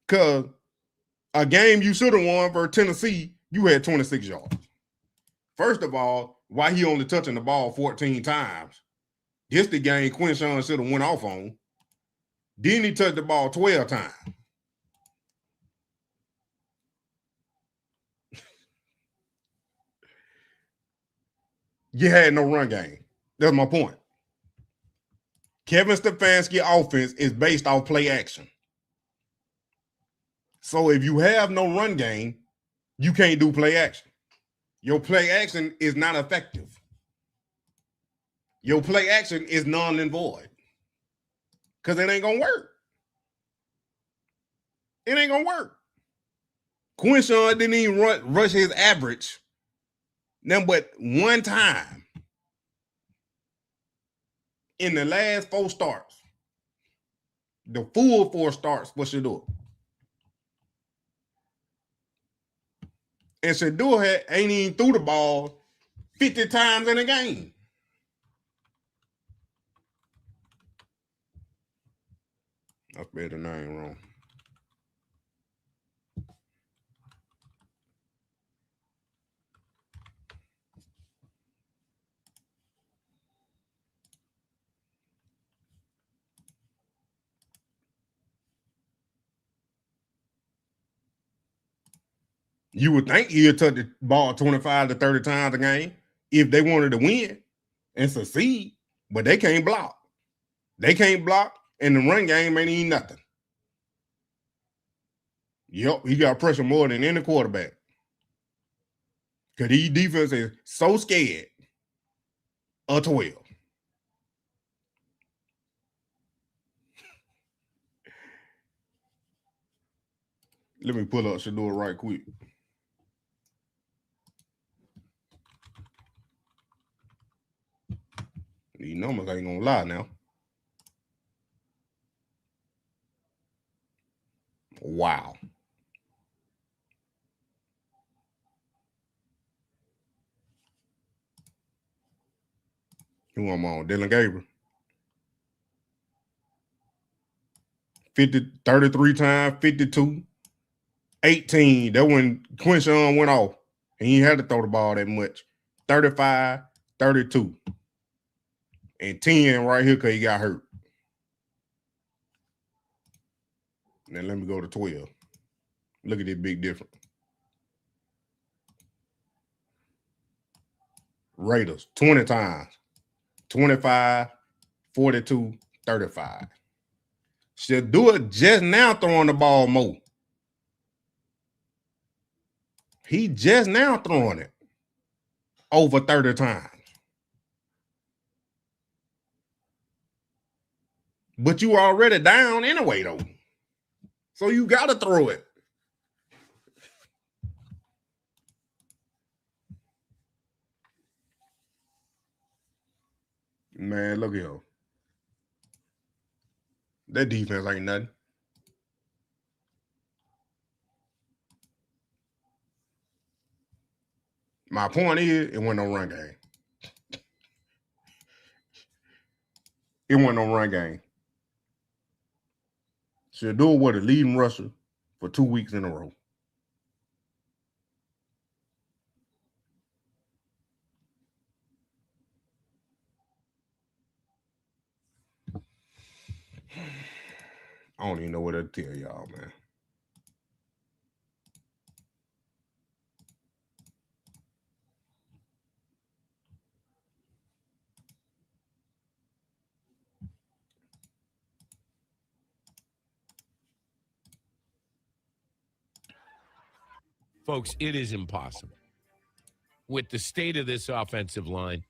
Because a game you should have won for Tennessee, you had 26 yards. First of all, why he only touching the ball 14 times? This the game Quinshawn should have went off on. Then he touched the ball 12 times. You had no run game. That's my point. Kevin Stefanski offense is based off play action. So if you have no run game, you can't do play action. Your play action is not effective. Your play action is null and void. Because it ain't going to work. It ain't going to work. Quinshawn didn't even rush his average nothing but one time in the last 4 starts. The full 4 starts for Shedeur. And Shedeur ain't even threw the ball 50 times in a game. I spelled the name wrong. You would think he'd touch the ball 25 to 30 times a game if they wanted to win and succeed, but they can't block. They can't block, and the run game ain't even nothing. Yep, he got pressure more than any quarterback. Because these defense is so scared of 12. Let me pull up Shedeur right quick. numbers ain't gonna lie now. Wow. Who I'm on? Dylan Gabriel. 33 times, 52, 18. That when Quinshawn went off. And he had to throw the ball that much. 35, 32. And 10 right here because he got hurt. Now let me go to 12. Look at this big difference. Raiders, 20 times. 25, 42, 35. Shedeur just now throwing the ball more. He just now throwing it over 30 times. But you already down anyway, though. So you got to throw it. Man, look here. That defense ain't nothing. My point is, it wasn't no run game. It wasn't no run game. Shedeur was the leading rusher for 2 weeks in a row. I don't even know what to tell y'all, man. Folks, it is impossible. With the state of this offensive line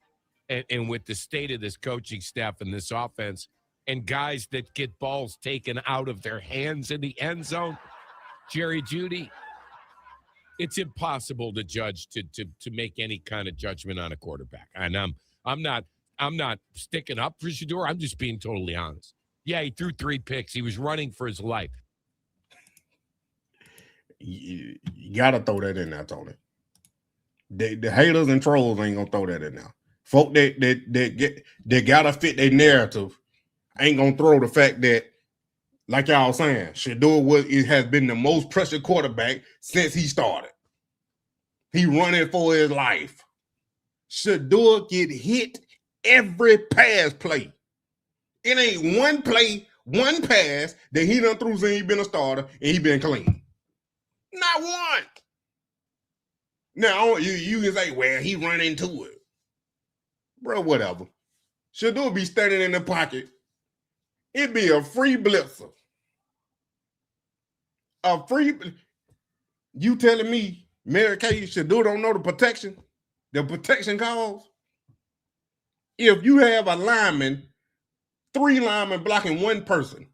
and with the state of this coaching staff and this offense and guys that get balls taken out of their hands in the end zone, Jerry Jeudy, it's impossible to judge, to make any kind of judgment on a quarterback. And I'm not sticking up for Shedeur. I'm just being totally honest. Yeah, he threw 3 picks. He was running for his life. You gotta throw that in there, Tony. The haters and trolls ain't gonna throw that in there. Folk that gotta fit their narrative ain't gonna throw the fact that, like y'all saying, Shedeur has been the most pressured quarterback since he started. He running for his life. Shedeur get hit every pass play. It ain't one play, one pass that he done threw since he been a starter and he been clean. Not one. Now, you can say, well, he run into it. Bro, whatever. Shedeur be standing in the pocket. It'd be a free blitzer. You telling me Mary Kay Shedeur don't know the protection calls? If you have a lineman, 3 linemen blocking 1 person,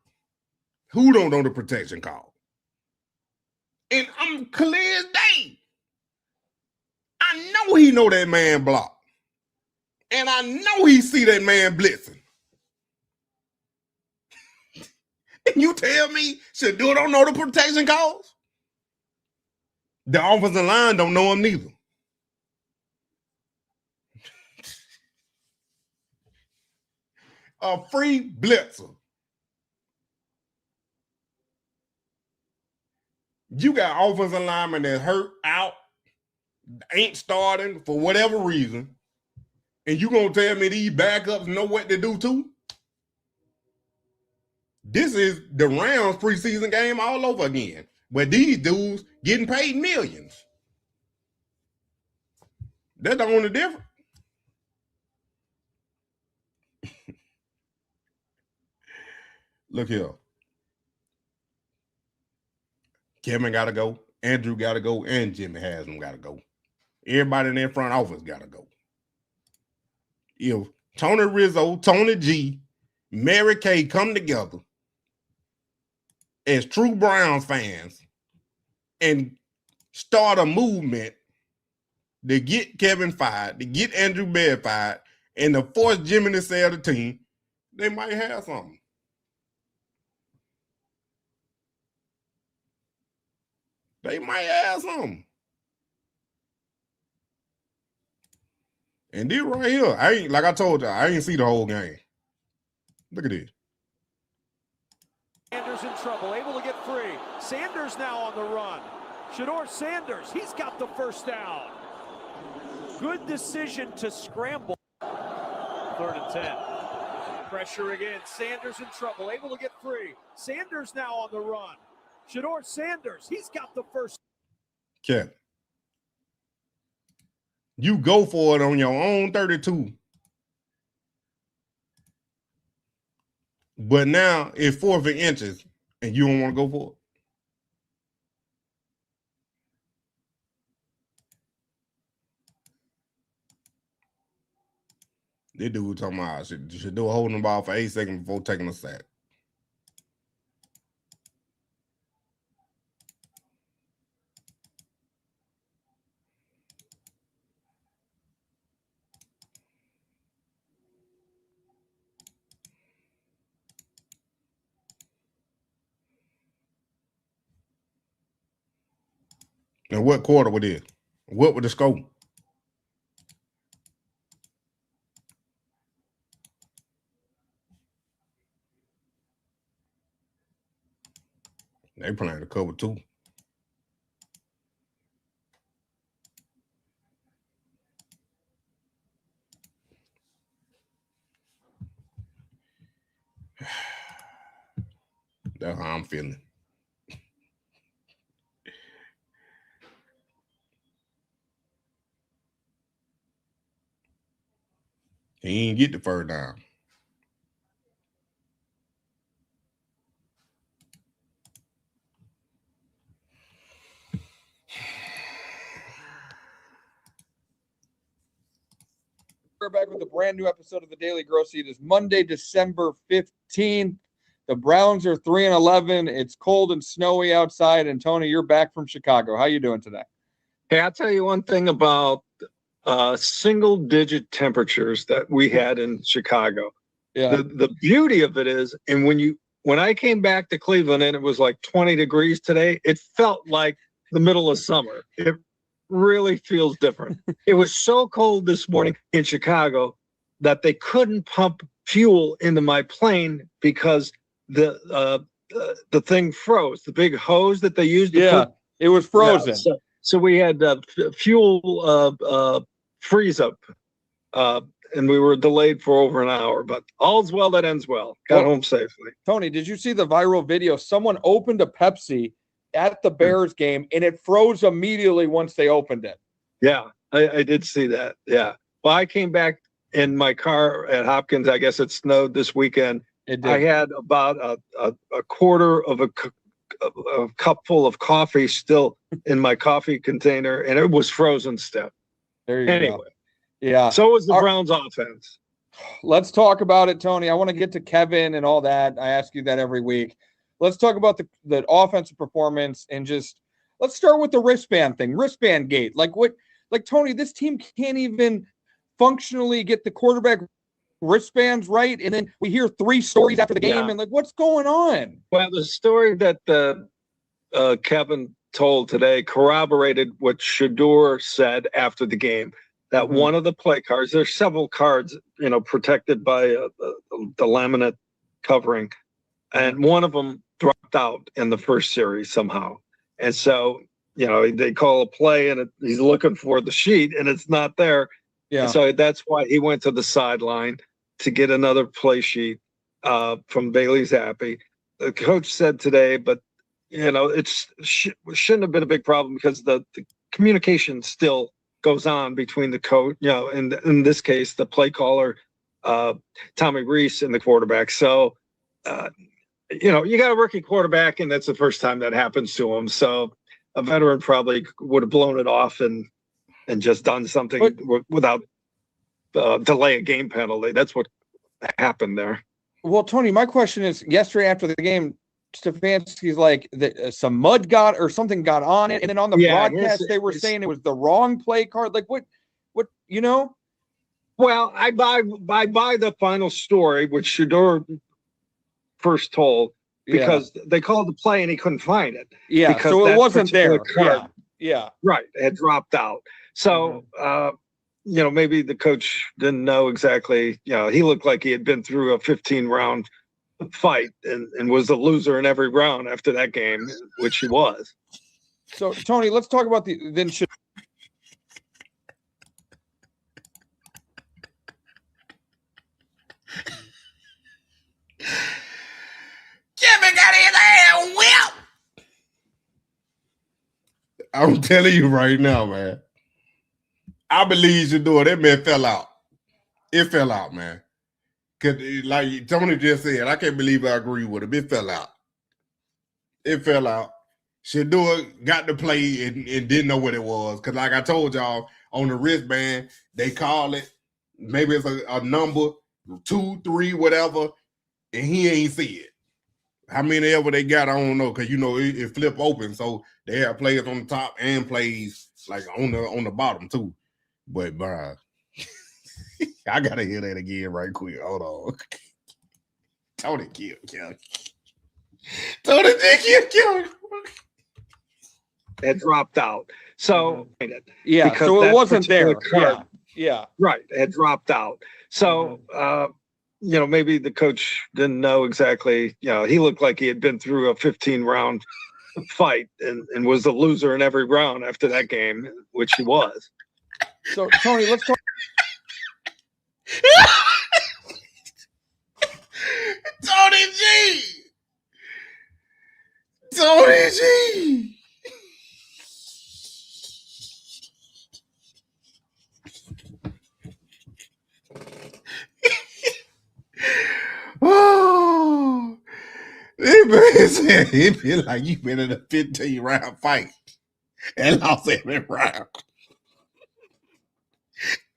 who don't know the protection call? And I'm clear as day. I know he know that man block. And I know he see that man blitzing. And you tell me Shedeur don't know the protection calls? The offensive line don't know him neither. A free blitzer. You got offensive linemen that hurt, out, ain't starting for whatever reason, and you gonna tell me these backups know what to do too? This is the Rams preseason game all over again, but these dudes getting paid millions. That's the only difference. Look here. Kevin got to go. Andrew got to go. And Jimmy Haslam got to go. Everybody in their front office got to go. If Tony Rizzo, Tony G, Mary Kay come together as true Browns fans and start a movement to get Kevin fired, to get Andrew Baird fired, and the fourth Jimmy to sell the team, they might have something. They might have something. And this right here, I ain't, like I told you, I ain't see the whole game. Look at this. Sanders in trouble, able to get free. Sanders now on the run. Shedeur Sanders, he's got the first down. Good decision to scramble. 3rd and 10. Pressure again. Sanders in trouble, able to get free. Sanders now on the run. Shedeur Sanders, he's got the first. Cap. You go for it on your own 32. But now it's 4th and inches and you don't want to go for it. This dude talking about should do a holding the ball for 8 seconds before taking a sack. And what quarter was it? What was the scope? They playing the cover 2. That's how I'm feeling. He ain't get the first down. We're back with a brand new episode of the Daily Grocery. It is Monday, December 15th. The Browns are 3-11. It's cold and snowy outside. And Tony, you're back from Chicago. How you doing today? Hey, I'll tell you one thing about single-digit temperatures that we had in Chicago. Yeah. The beauty of it is, and when I came back to Cleveland and it was like 20 degrees today, it felt like the middle of summer. It really feels different. It was so cold this morning in Chicago that they couldn't pump fuel into my plane because the thing froze. The big hose that they used to it was frozen. Yeah, so we had fuel freeze up, and we were delayed for over an hour. But all's well that ends well. Got home safely. Tony, did you see the viral video? Someone opened a Pepsi at the Bears game, and it froze immediately once they opened it. Yeah, I did see that. Yeah. Well, I came back in my car at Hopkins. I guess it snowed this weekend. It did. I had about a quarter of a cup full of coffee still in my coffee container, and it was frozen stiff. There you Anyway, go. Yeah. So was the Browns offense. Let's talk about it, Tony. I want to get to Kevin and all that. I ask you that every week. Let's talk about the offensive performance and just let's start with the wristband thing, wristband gate. Like Tony, this team can't even functionally get the quarterback wristbands right. And then we hear 3 stories after the game and like, what's going on? Well, the story that Kevin told today corroborated what Shedeur said after the game, that one of the play cards, there's several cards, protected by the laminate covering, and one of them dropped out in the first series somehow. And so, they call a play and he's looking for the sheet and it's not there. Yeah. And so that's why he went to the sideline to get another play sheet from Bailey Zappi. The coach said today, but shouldn't have been a big problem because the communication still goes on between the coach, and in this case, the play caller, Tommy Reese, and the quarterback. So, you got a rookie quarterback, and that's the first time that happens to him. So a veteran probably would have blown it off and just done something without delay a game penalty. That's what happened there. Well, Tony, my question is, yesterday after the game, Stefanski's like some mud got or something got on it, and then on the broadcast they were saying it was the wrong play card. Like what? Well, I buy the final story, which Shedeur first told, because they called the play and he couldn't find it. Yeah, because so it that wasn't there. particular card, Yeah. right, it had dropped out. So, maybe the coach didn't know exactly. He looked like he had been through a 15-round fight and was the loser in every round after that game, which he was. So, Tony, let's talk about then. Jimmy got his ass whipped. I'm telling you right now, man. I believe Shedeur. That man fell out. It fell out, man. Cause like Tony just said, I can't believe I agree with him. It fell out. It fell out. Shedeur got to play and didn't know what it was. Cause like I told y'all, on the wristband, they call it. Maybe it's a number 2, 3, whatever, and he ain't see it. How many ever they got, I don't know, because it flip open, so they have players on the top and plays like on the bottom too. But bruh, I gotta hear that again right quick. Hold on. Tony kill. Tony did kill. It dropped out. So Yeah, because so it that wasn't there. particular card- Yeah. Right, it had dropped out. So, maybe the coach didn't know exactly. He looked like he had been through a 15-round fight and was the loser in every round after that game, which he was. So, Tony, let's talk. Tony G. Tony G. Oh, it man said he feel like you been in a 15-round fight and lost every round.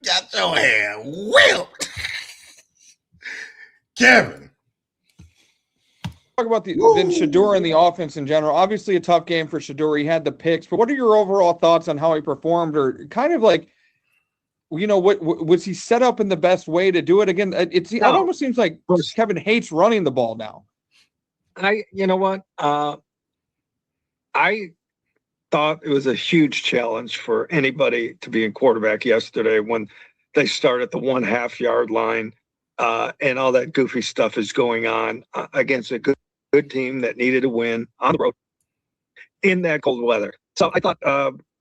Got your ass whipped. Kevin. Talk about then Shedeur and the offense in general. Obviously, a tough game for Shedeur. He had the picks, but what are your overall thoughts on how he performed, or kind of like, what was he set up in the best way to do it again? It almost seems like Kevin hates running the ball now. You know what? I thought it was a huge challenge for anybody to be in quarterback yesterday when they start at the 1/2 yard line and all that goofy stuff is going on against a good team that needed a win on the road in that cold weather. So I thought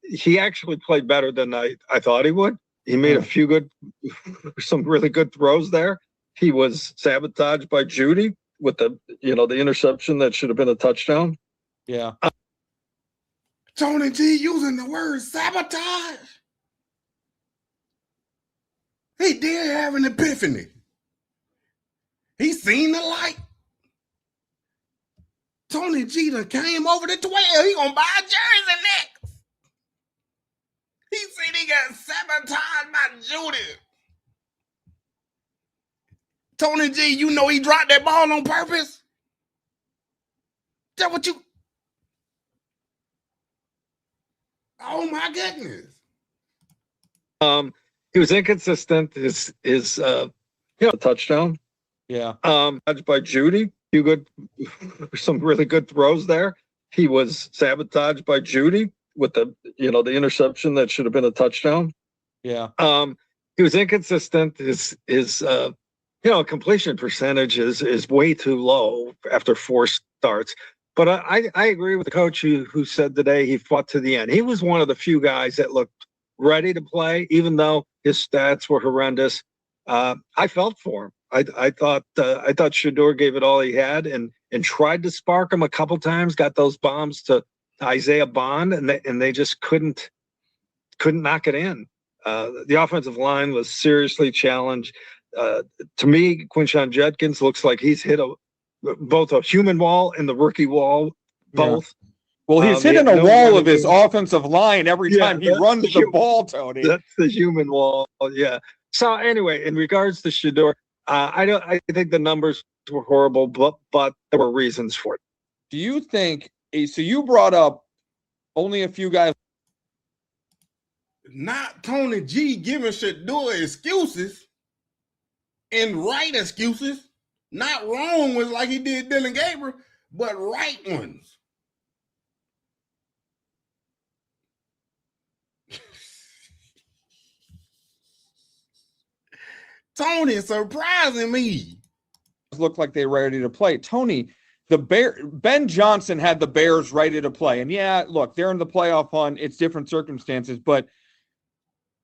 he actually played better than I thought he would. He made some really good throws there. He was sabotaged by Judy with the interception that should have been a touchdown. Yeah. Tony G using the word sabotage. He did have an epiphany. He seen the light. Tony G done came over to 12. He gonna buy a jersey next. He said he got sabotaged by Judy. Tony G, he dropped that ball on purpose? That what you... Oh my goodness. He was inconsistent. His touchdown. Yeah. By Judy. Some really good throws there. He was sabotaged by Judy with the interception that should have been a touchdown. Yeah. He was inconsistent. His completion percentage is way too low after 4 starts. But I agree with the coach who said today he fought to the end. He was one of the few guys that looked ready to play, even though his stats were horrendous. I felt for him. I thought Shedeur gave it all he had and tried to spark him a couple times. Got those bombs to Isaiah Bond, and they just couldn't knock it in. The offensive line was seriously challenged. To me, Quinshon Judkins looks like he's hit both a human wall and the rookie wall, both. Yeah. Well, he's hitting a wall of his offensive line every time he runs the ball, Tony. That's the human wall, yeah. So anyway, in regards to Shedeur, I think the numbers were horrible, but there were reasons for it. Do you think? So you brought up only a few guys. Not Tony G giving Shedeur excuses. And right excuses, not wrong ones like he did Dylan Gabriel, but right ones. Tony surprising me. Look like they're ready to play. Tony, Ben Johnson had the Bears ready to play. And yeah, look, they're in the playoff hunt. It's different circumstances, but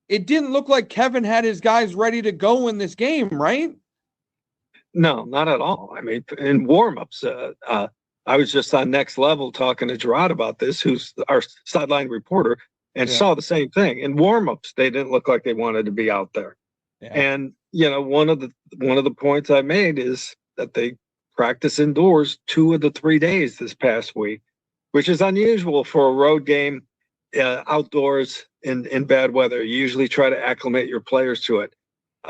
it didn't look like Kevin had his guys ready to go in this game, right? No, not at all. I mean, in warmups, I was just on Next Level talking to Gerard about this, who's our sideline reporter, and saw the same thing. In warmups, they didn't look like they wanted to be out there. Yeah. And one of the points I made is that they practice indoors 2 of the 3 days this past week, which is unusual for a road game outdoors in bad weather. You usually try to acclimate your players to it.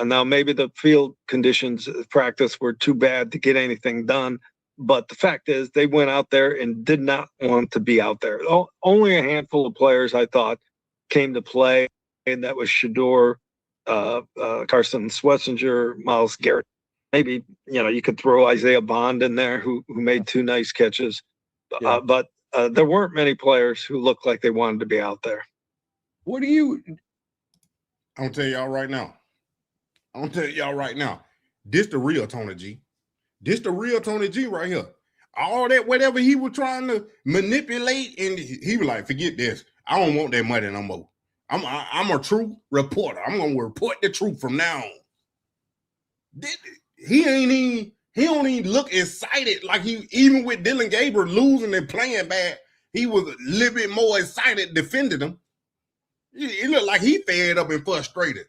Now, maybe the field conditions practice were too bad to get anything done, but the fact is they went out there and did not want to be out there. Only a handful of players, I thought, came to play, and that was Shedeur, Carson Swessinger, Myles Garrett. Maybe, you could throw Isaiah Bond in there, who made 2 nice catches. But there weren't many players who looked like they wanted to be out there. What do you... I'm going to tell y'all right now. This the real Tony G. This the real Tony G right here. All that, whatever he was trying to manipulate, and he was like, forget this. I don't want that money no more. I'm a true reporter. I'm going to report the truth from now on. He don't even look excited like he, even with Dylan Gabriel losing and playing bad, he was a little bit more excited defending him. It looked like he fed up and frustrated.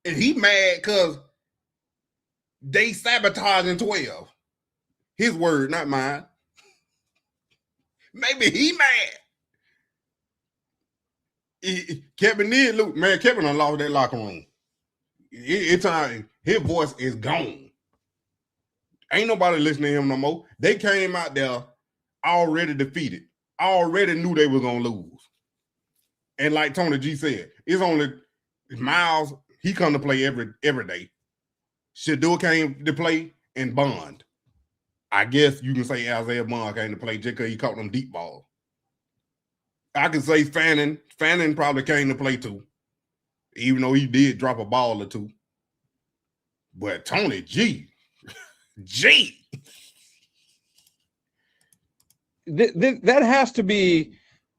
And he mad because they sabotaging 12. His word, not mine. Maybe he mad. Kevin did look, man, Kevin done lost that locker room. It's time, his voice is gone. Ain't nobody listening to him no more. They came out there already defeated. Already knew they was going to lose. And like Tony G said, it's only Myles. He come to play every day. Shedeur came to play and Bond. I guess you can say Isaiah Bond came to play just because he caught them deep balls. I can say Fannin. Fannin probably came to play too, even though he did drop a ball or 2. But Tony G, that has to be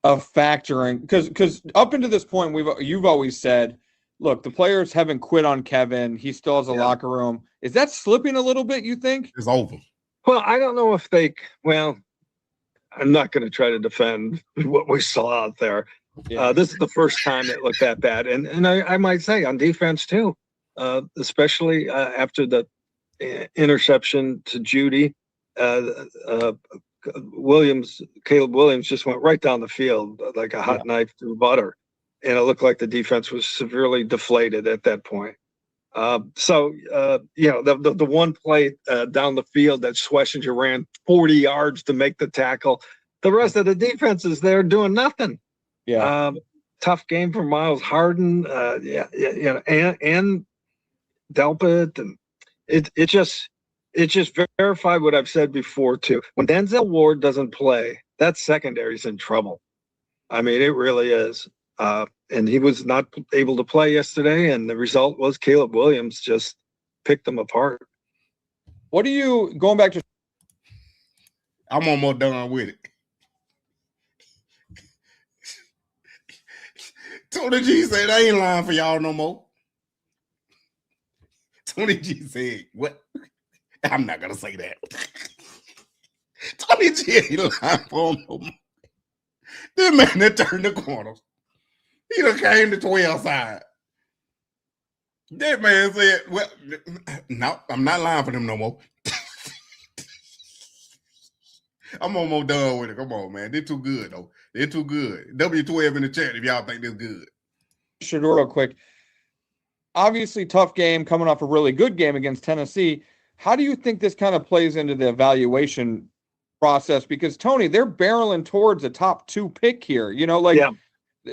a factor, because up until this point, you've always said, look, the players haven't quit on Kevin. He still has a locker room. Is that slipping a little bit, you think? It's over. Well, I don't know if I'm not going to try to defend what we saw out there. Yeah. This is the first time it looked that bad. And I might say on defense too, especially after the interception to Judy, Caleb Williams just went right down the field like a hot knife through butter. And it looked like the defense was severely deflated at that point. The one play down the field that Swessinger ran 40 yards to make the tackle. The rest of the defense is there doing nothing. Yeah. Tough game for Miles Harden. And Delpit, and it just verified what I've said before too. When Denzel Ward doesn't play, that secondary's in trouble. I mean, it really is. And he was not able to play yesterday, and the result was Caleb Williams just picked them apart. What are you going back to? I'm almost done with it. Tony G said, I ain't lying for y'all no more. Tony G said, what? I'm not going to say that. Tony G ain't lying for him no more. This man that turned the corners. He done came to 12 side. That man said, well, no, I'm not lying for them no more. I'm almost done with it. Come on, man. They're too good, though. They're too good. W12 in the chat if y'all think this good. Shedeur, real quick. Obviously, tough game coming off a really good game against Tennessee. How do you think this kind of plays into the evaluation process? Because, Tony, they're barreling towards a top 2 pick here.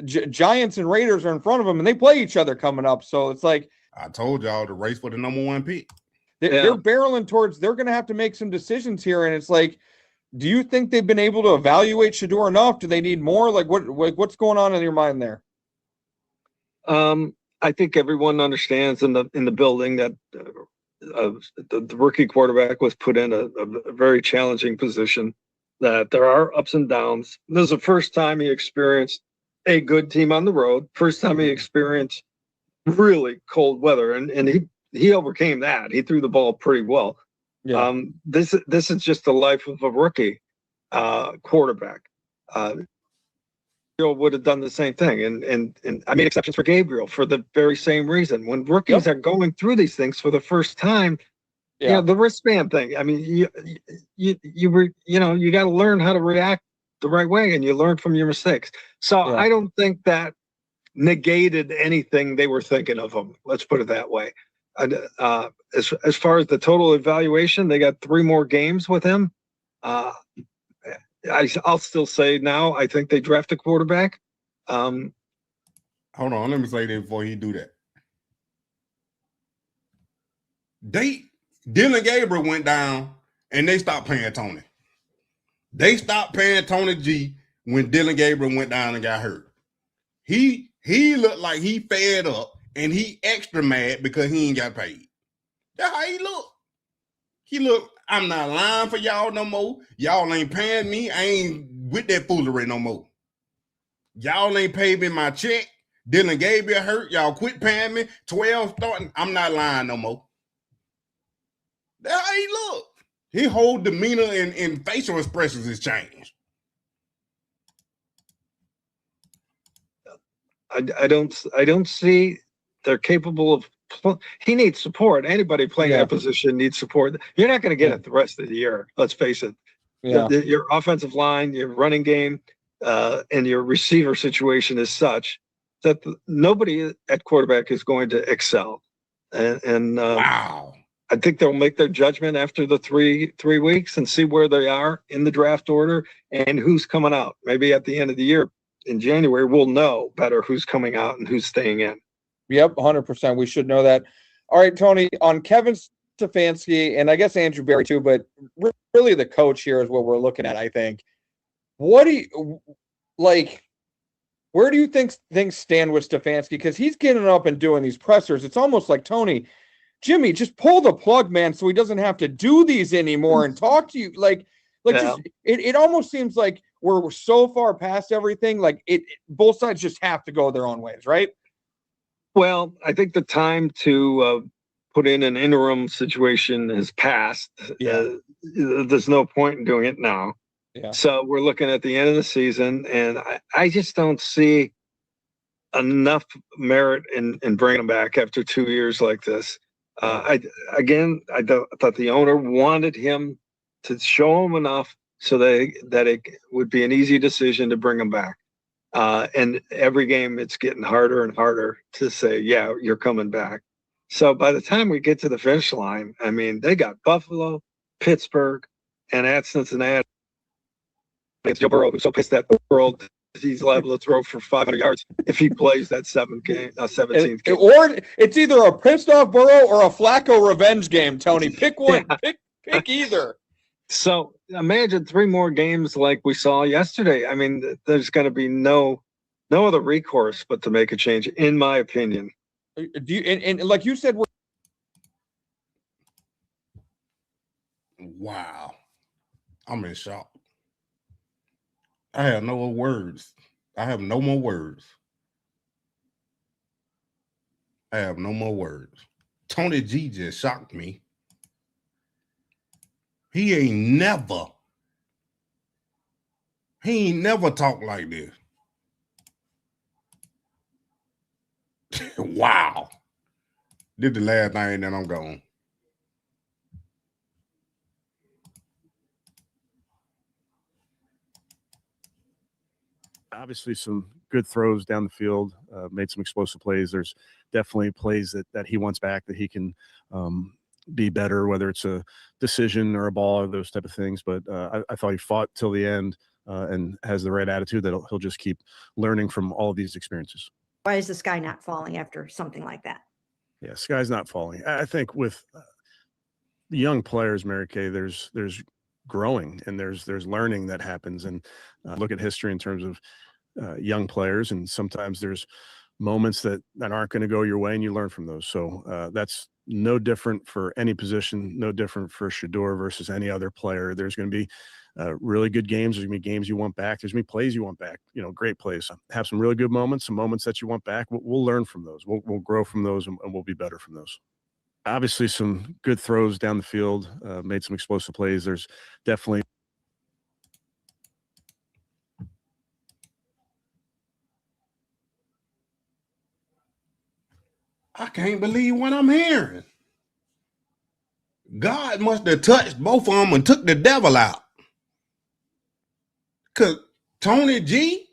Giants and Raiders are in front of them, and they play each other coming up. So it's like I told y'all the race for the number 1 pick. They're barreling towards. They're going to have to make some decisions here, and it's like, do you think they've been able to evaluate Shedeur enough? Do they need more? Like what's going on in your mind there? I think everyone understands in the building that the rookie quarterback was put in a very challenging position, that there are ups and downs. This is the first time he experienced a good team on the road. First time he experienced really cold weather, and he overcame that. He threw the ball pretty well. Yeah. This is just the life of a rookie quarterback. Would have done the same thing, and I made exceptions for Gabriel for the very same reason. When rookies are going through these things for the first time, you know, the wristband thing. I mean, you got to learn how to react the right way, and you learn from your mistakes. So I don't think that negated anything they were thinking of him. Let's put it that way. As far as the total evaluation, they got 3 more games with him. I'll still say now, I think they draft a quarterback. Hold on, let me say that before he do that. Dylan Gabriel went down and they stopped paying Tony. They stopped paying Tony G when Dylan Gabriel went down and got hurt. He looked like he fed up and he extra mad because he ain't got paid. That's how he looked. He looked, I'm not lying for y'all no more. Y'all ain't paying me. I ain't with that foolery no more. Y'all ain't paid me my check. Dylan Gabriel hurt. Y'all quit paying me. 12 starting. I'm not lying no more. That's how he looked. His whole demeanor and facial expressions has changed. I don't see they're capable of. He needs support. Anybody playing that position needs support. You're not going to get it the rest of the year. Let's face it. Yeah. Your offensive line, your running game, and your receiver situation is such that nobody at quarterback is going to excel. And wow. I think they'll make their judgment after the three weeks and see where they are in the draft order and who's coming out. Maybe at the end of the year in January, we'll know better who's coming out and who's staying in. Yep, 100%. We should know that. All right, Tony, on Kevin Stefanski, and I guess Andrew Berry too, but really the coach here is what we're looking at, I think. What do you, like, where do you think things stand with Stefanski? Because he's getting up and doing these pressers. It's almost like, Tony, Jimmy, just pull the plug, man, so he doesn't have to do these anymore and talk to you. Just, it almost seems like we're so far past everything. Like, both sides just have to go their own ways, right? Well, I think the time to put in an interim situation has passed. There's no point in doing it now. Yeah. So we're looking at the end of the season, and I just don't see enough merit in bringing him back after 2 years like this. I thought the owner wanted him to show him enough so that it would be an easy decision to bring him back. And every game, it's getting harder and harder to say, yeah, you're coming back. So by the time we get to the finish line, I mean, they got Buffalo, Pittsburgh, and at Cincinnati. It's Joe Burrow, who's so pissed at the world he's liable to throw for 500 yards if he plays that 17th game. Or it's either a pissed off Burrow or a Flacco revenge game, Tony. Pick one. Yeah. Pick either. So imagine 3 more games like we saw yesterday. I mean, there's going to be no other recourse but to make a change, in my opinion. Do you and like you said, wow, I'm in shock. I have no words. I have no more words. I have no more words. Tony G just shocked me. He ain't never talked like this. Wow. This is the last thing that I'm gone. Obviously some good throws down the field, made some explosive plays. There's definitely plays that he wants back, that he can be better, whether it's a decision or a ball or those type of things. But I thought he fought till the end and has the right attitude that he'll just keep learning from all of these experiences. Why is the sky not falling after something like that? Yeah, sky's not falling. I think with the young players, Mary Kay, there's growing and there's learning that happens. And look at history in terms of young players, and sometimes there's moments that aren't going to go your way, and you learn from those. So that's no different for any position, no different for Shedeur versus any other player. There's going to be really good games. There's going to be games you want back. There's going to be plays you want back, great plays. Have some really good moments, some moments that you want back. We'll learn from those. We'll grow from those, and we'll be better from those. Obviously, some good throws down the field, made some explosive plays. There's definitely I can't believe what I'm hearing. God must have touched both of them and took the devil out. Because Tony G,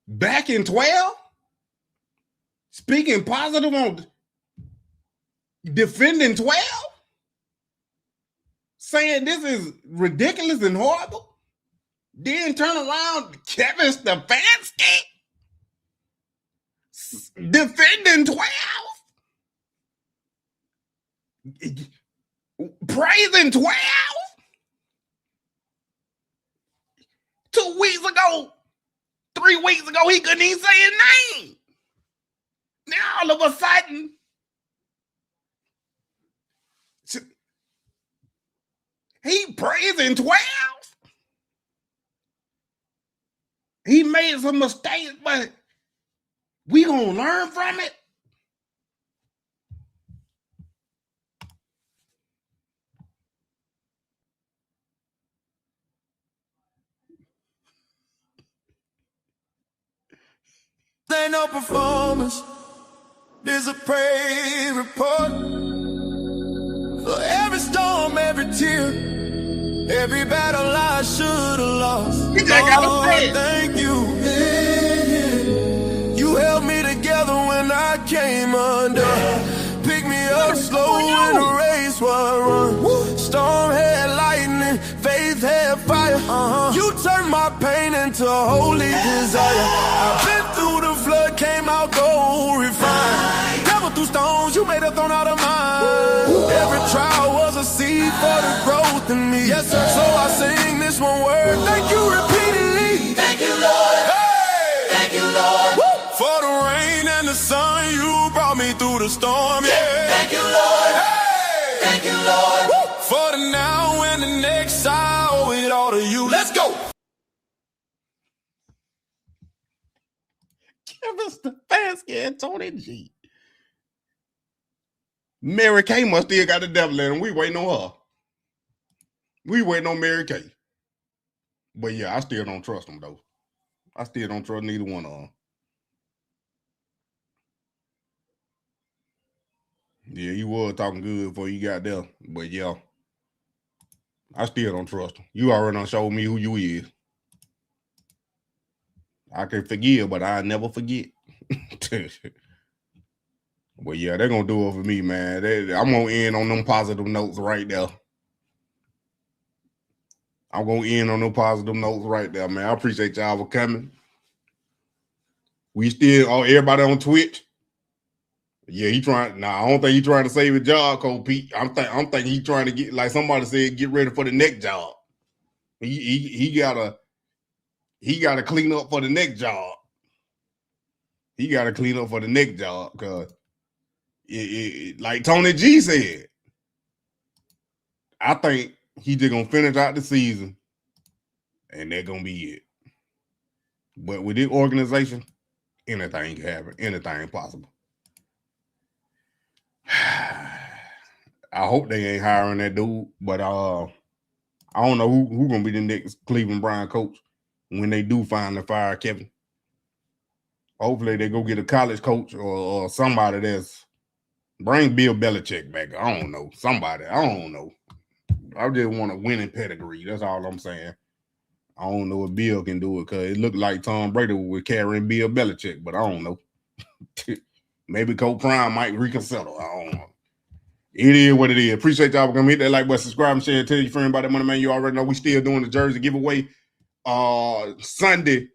back in 12, speaking positive on defending 12, saying this is ridiculous and horrible, then turn around Kevin Stefanski defending 12, praising 12. 2 weeks ago, 3 weeks ago, he couldn't even say his name. Now all of a sudden, he praising 12. He made some mistakes, but we gonna learn from it. Ain't no performance. There's a praise report. For every storm, every tear, every battle I should have lost. Lord, thank you. You held me together when I came under. Pick me up slow when the race was run. Storm had lightning, faith had fire. You turned my pain into a holy desire. I've been through the flood, came out gold refined. Devil through stones, you made a throne out of mine. Every trial was a seed for the growth in me. Yes, sir. So I sing this one word. Thank you repeatedly. Thank you, Lord. Hey. Thank you, Lord. Woo. For the rain and the sun, you brought me through the storm. Yeah. Thank you, Lord. Hey. Thank you, Lord. Woo. For the now and the next, I owe it all to you. Let's go. Kevin Stefanski and Tony G. Mary Kay must still got the devil in him. We waiting on her. We waiting on Mary Kay. But yeah, I still don't trust them though. I still don't trust neither one of them. Yeah, he was talking good before you got there. But yeah, I still don't trust him. You already done showed me who you is. I can forgive, but I never forget. But yeah, they're going to do it for me, man. I'm going to end on them positive notes right there. I'm going to end on them positive notes right there, man. I appreciate y'all for coming. We still, everybody on Twitch. Yeah, he trying. Nah, I don't think he trying to save his job, Cole Pete. I'm thinking he trying to get, like somebody said, get ready for the next job. He gotta clean up for the next job. He gotta clean up for the next job because, like Tony G said, I think he just gonna finish out the season, and that's gonna be it. But with this organization, anything can happen. Anything possible. I hope they ain't hiring that dude, but I don't know who gonna be the next Cleveland Brown coach when they do finally fire Kevin. Hopefully they go get a college coach or somebody that's bring Bill Belichick back. I don't know. Somebody. I don't know. I just want a winning pedigree. That's all I'm saying. I don't know if Bill can do it because it looked like Tom Brady was carrying Bill Belichick, but I don't know. Maybe Coach Prime might reconsider. I don't know. It is what it is. Appreciate y'all for coming. Hit that like button, subscribe, and share, and tell your friend about that money, man. You already know we still doing the jersey giveaway. Sunday,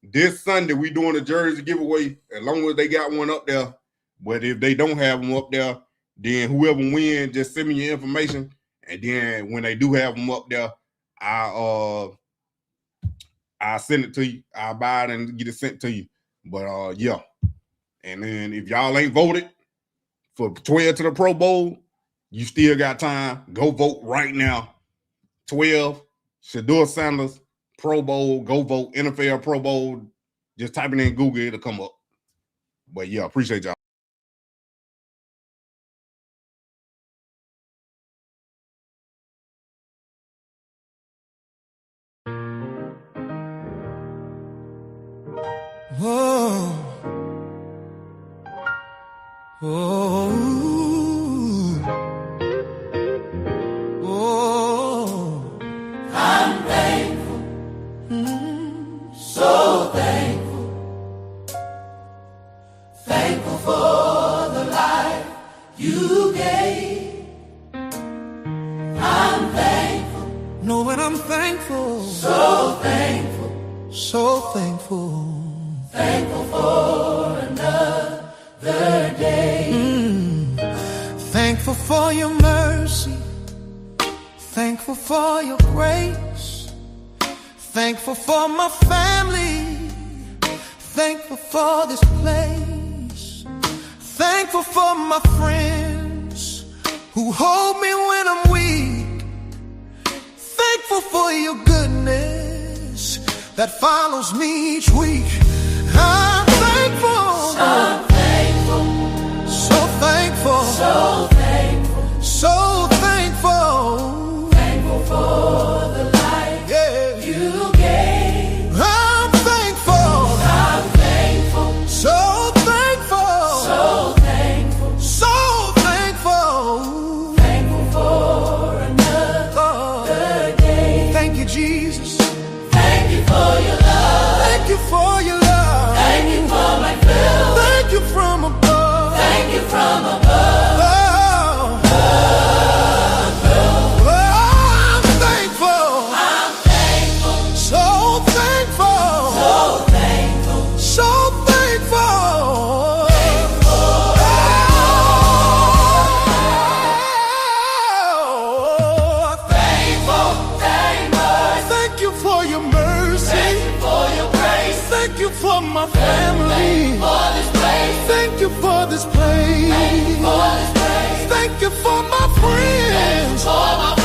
this Sunday, we doing a jersey giveaway. As long as they got one up there, But if they don't have them up there, then whoever wins, just send me your information. And then when they do have them up there, I'll send it to you. I'll buy it and get it sent to you. But yeah. And then if y'all ain't voted for 12 to the Pro Bowl, you still got time. Go vote right now. 12, Shedeur Sanders, Pro Bowl, go vote, NFL Pro Bowl. Just type it in Google, it'll come up. But yeah, appreciate y'all. Whoa. Whoa. Whoa. I'm thankful, so thankful. Thankful for the life you gave. I'm thankful. Know when I'm thankful. So thankful. So thankful. Thankful for another day. Thankful for your mercy. Thankful for your grace. Thankful for my family. Thankful for this place. Thankful for my friends who hold me when I'm weak. Thankful for your goodness that follows me each week. I'm thankful. So thankful. So thankful. So thankful. So thankful. Thankful for the life you gave. I'm thankful. I'm thankful. So thankful. So thankful. So thankful. Thankful for another day. Thank you, Jesus. Thank you for your love. Thank you for your love. Thank you for my fill. Thank you from above. Thank you from above. I'm thankful. I'm thankful. So thankful. So thankful. So thankful. Thankful. Thank you for your mercy. Thank you for your grace. Thank you for my family. For this place. Thank you for this place. For this place. Thank you for my friends. For my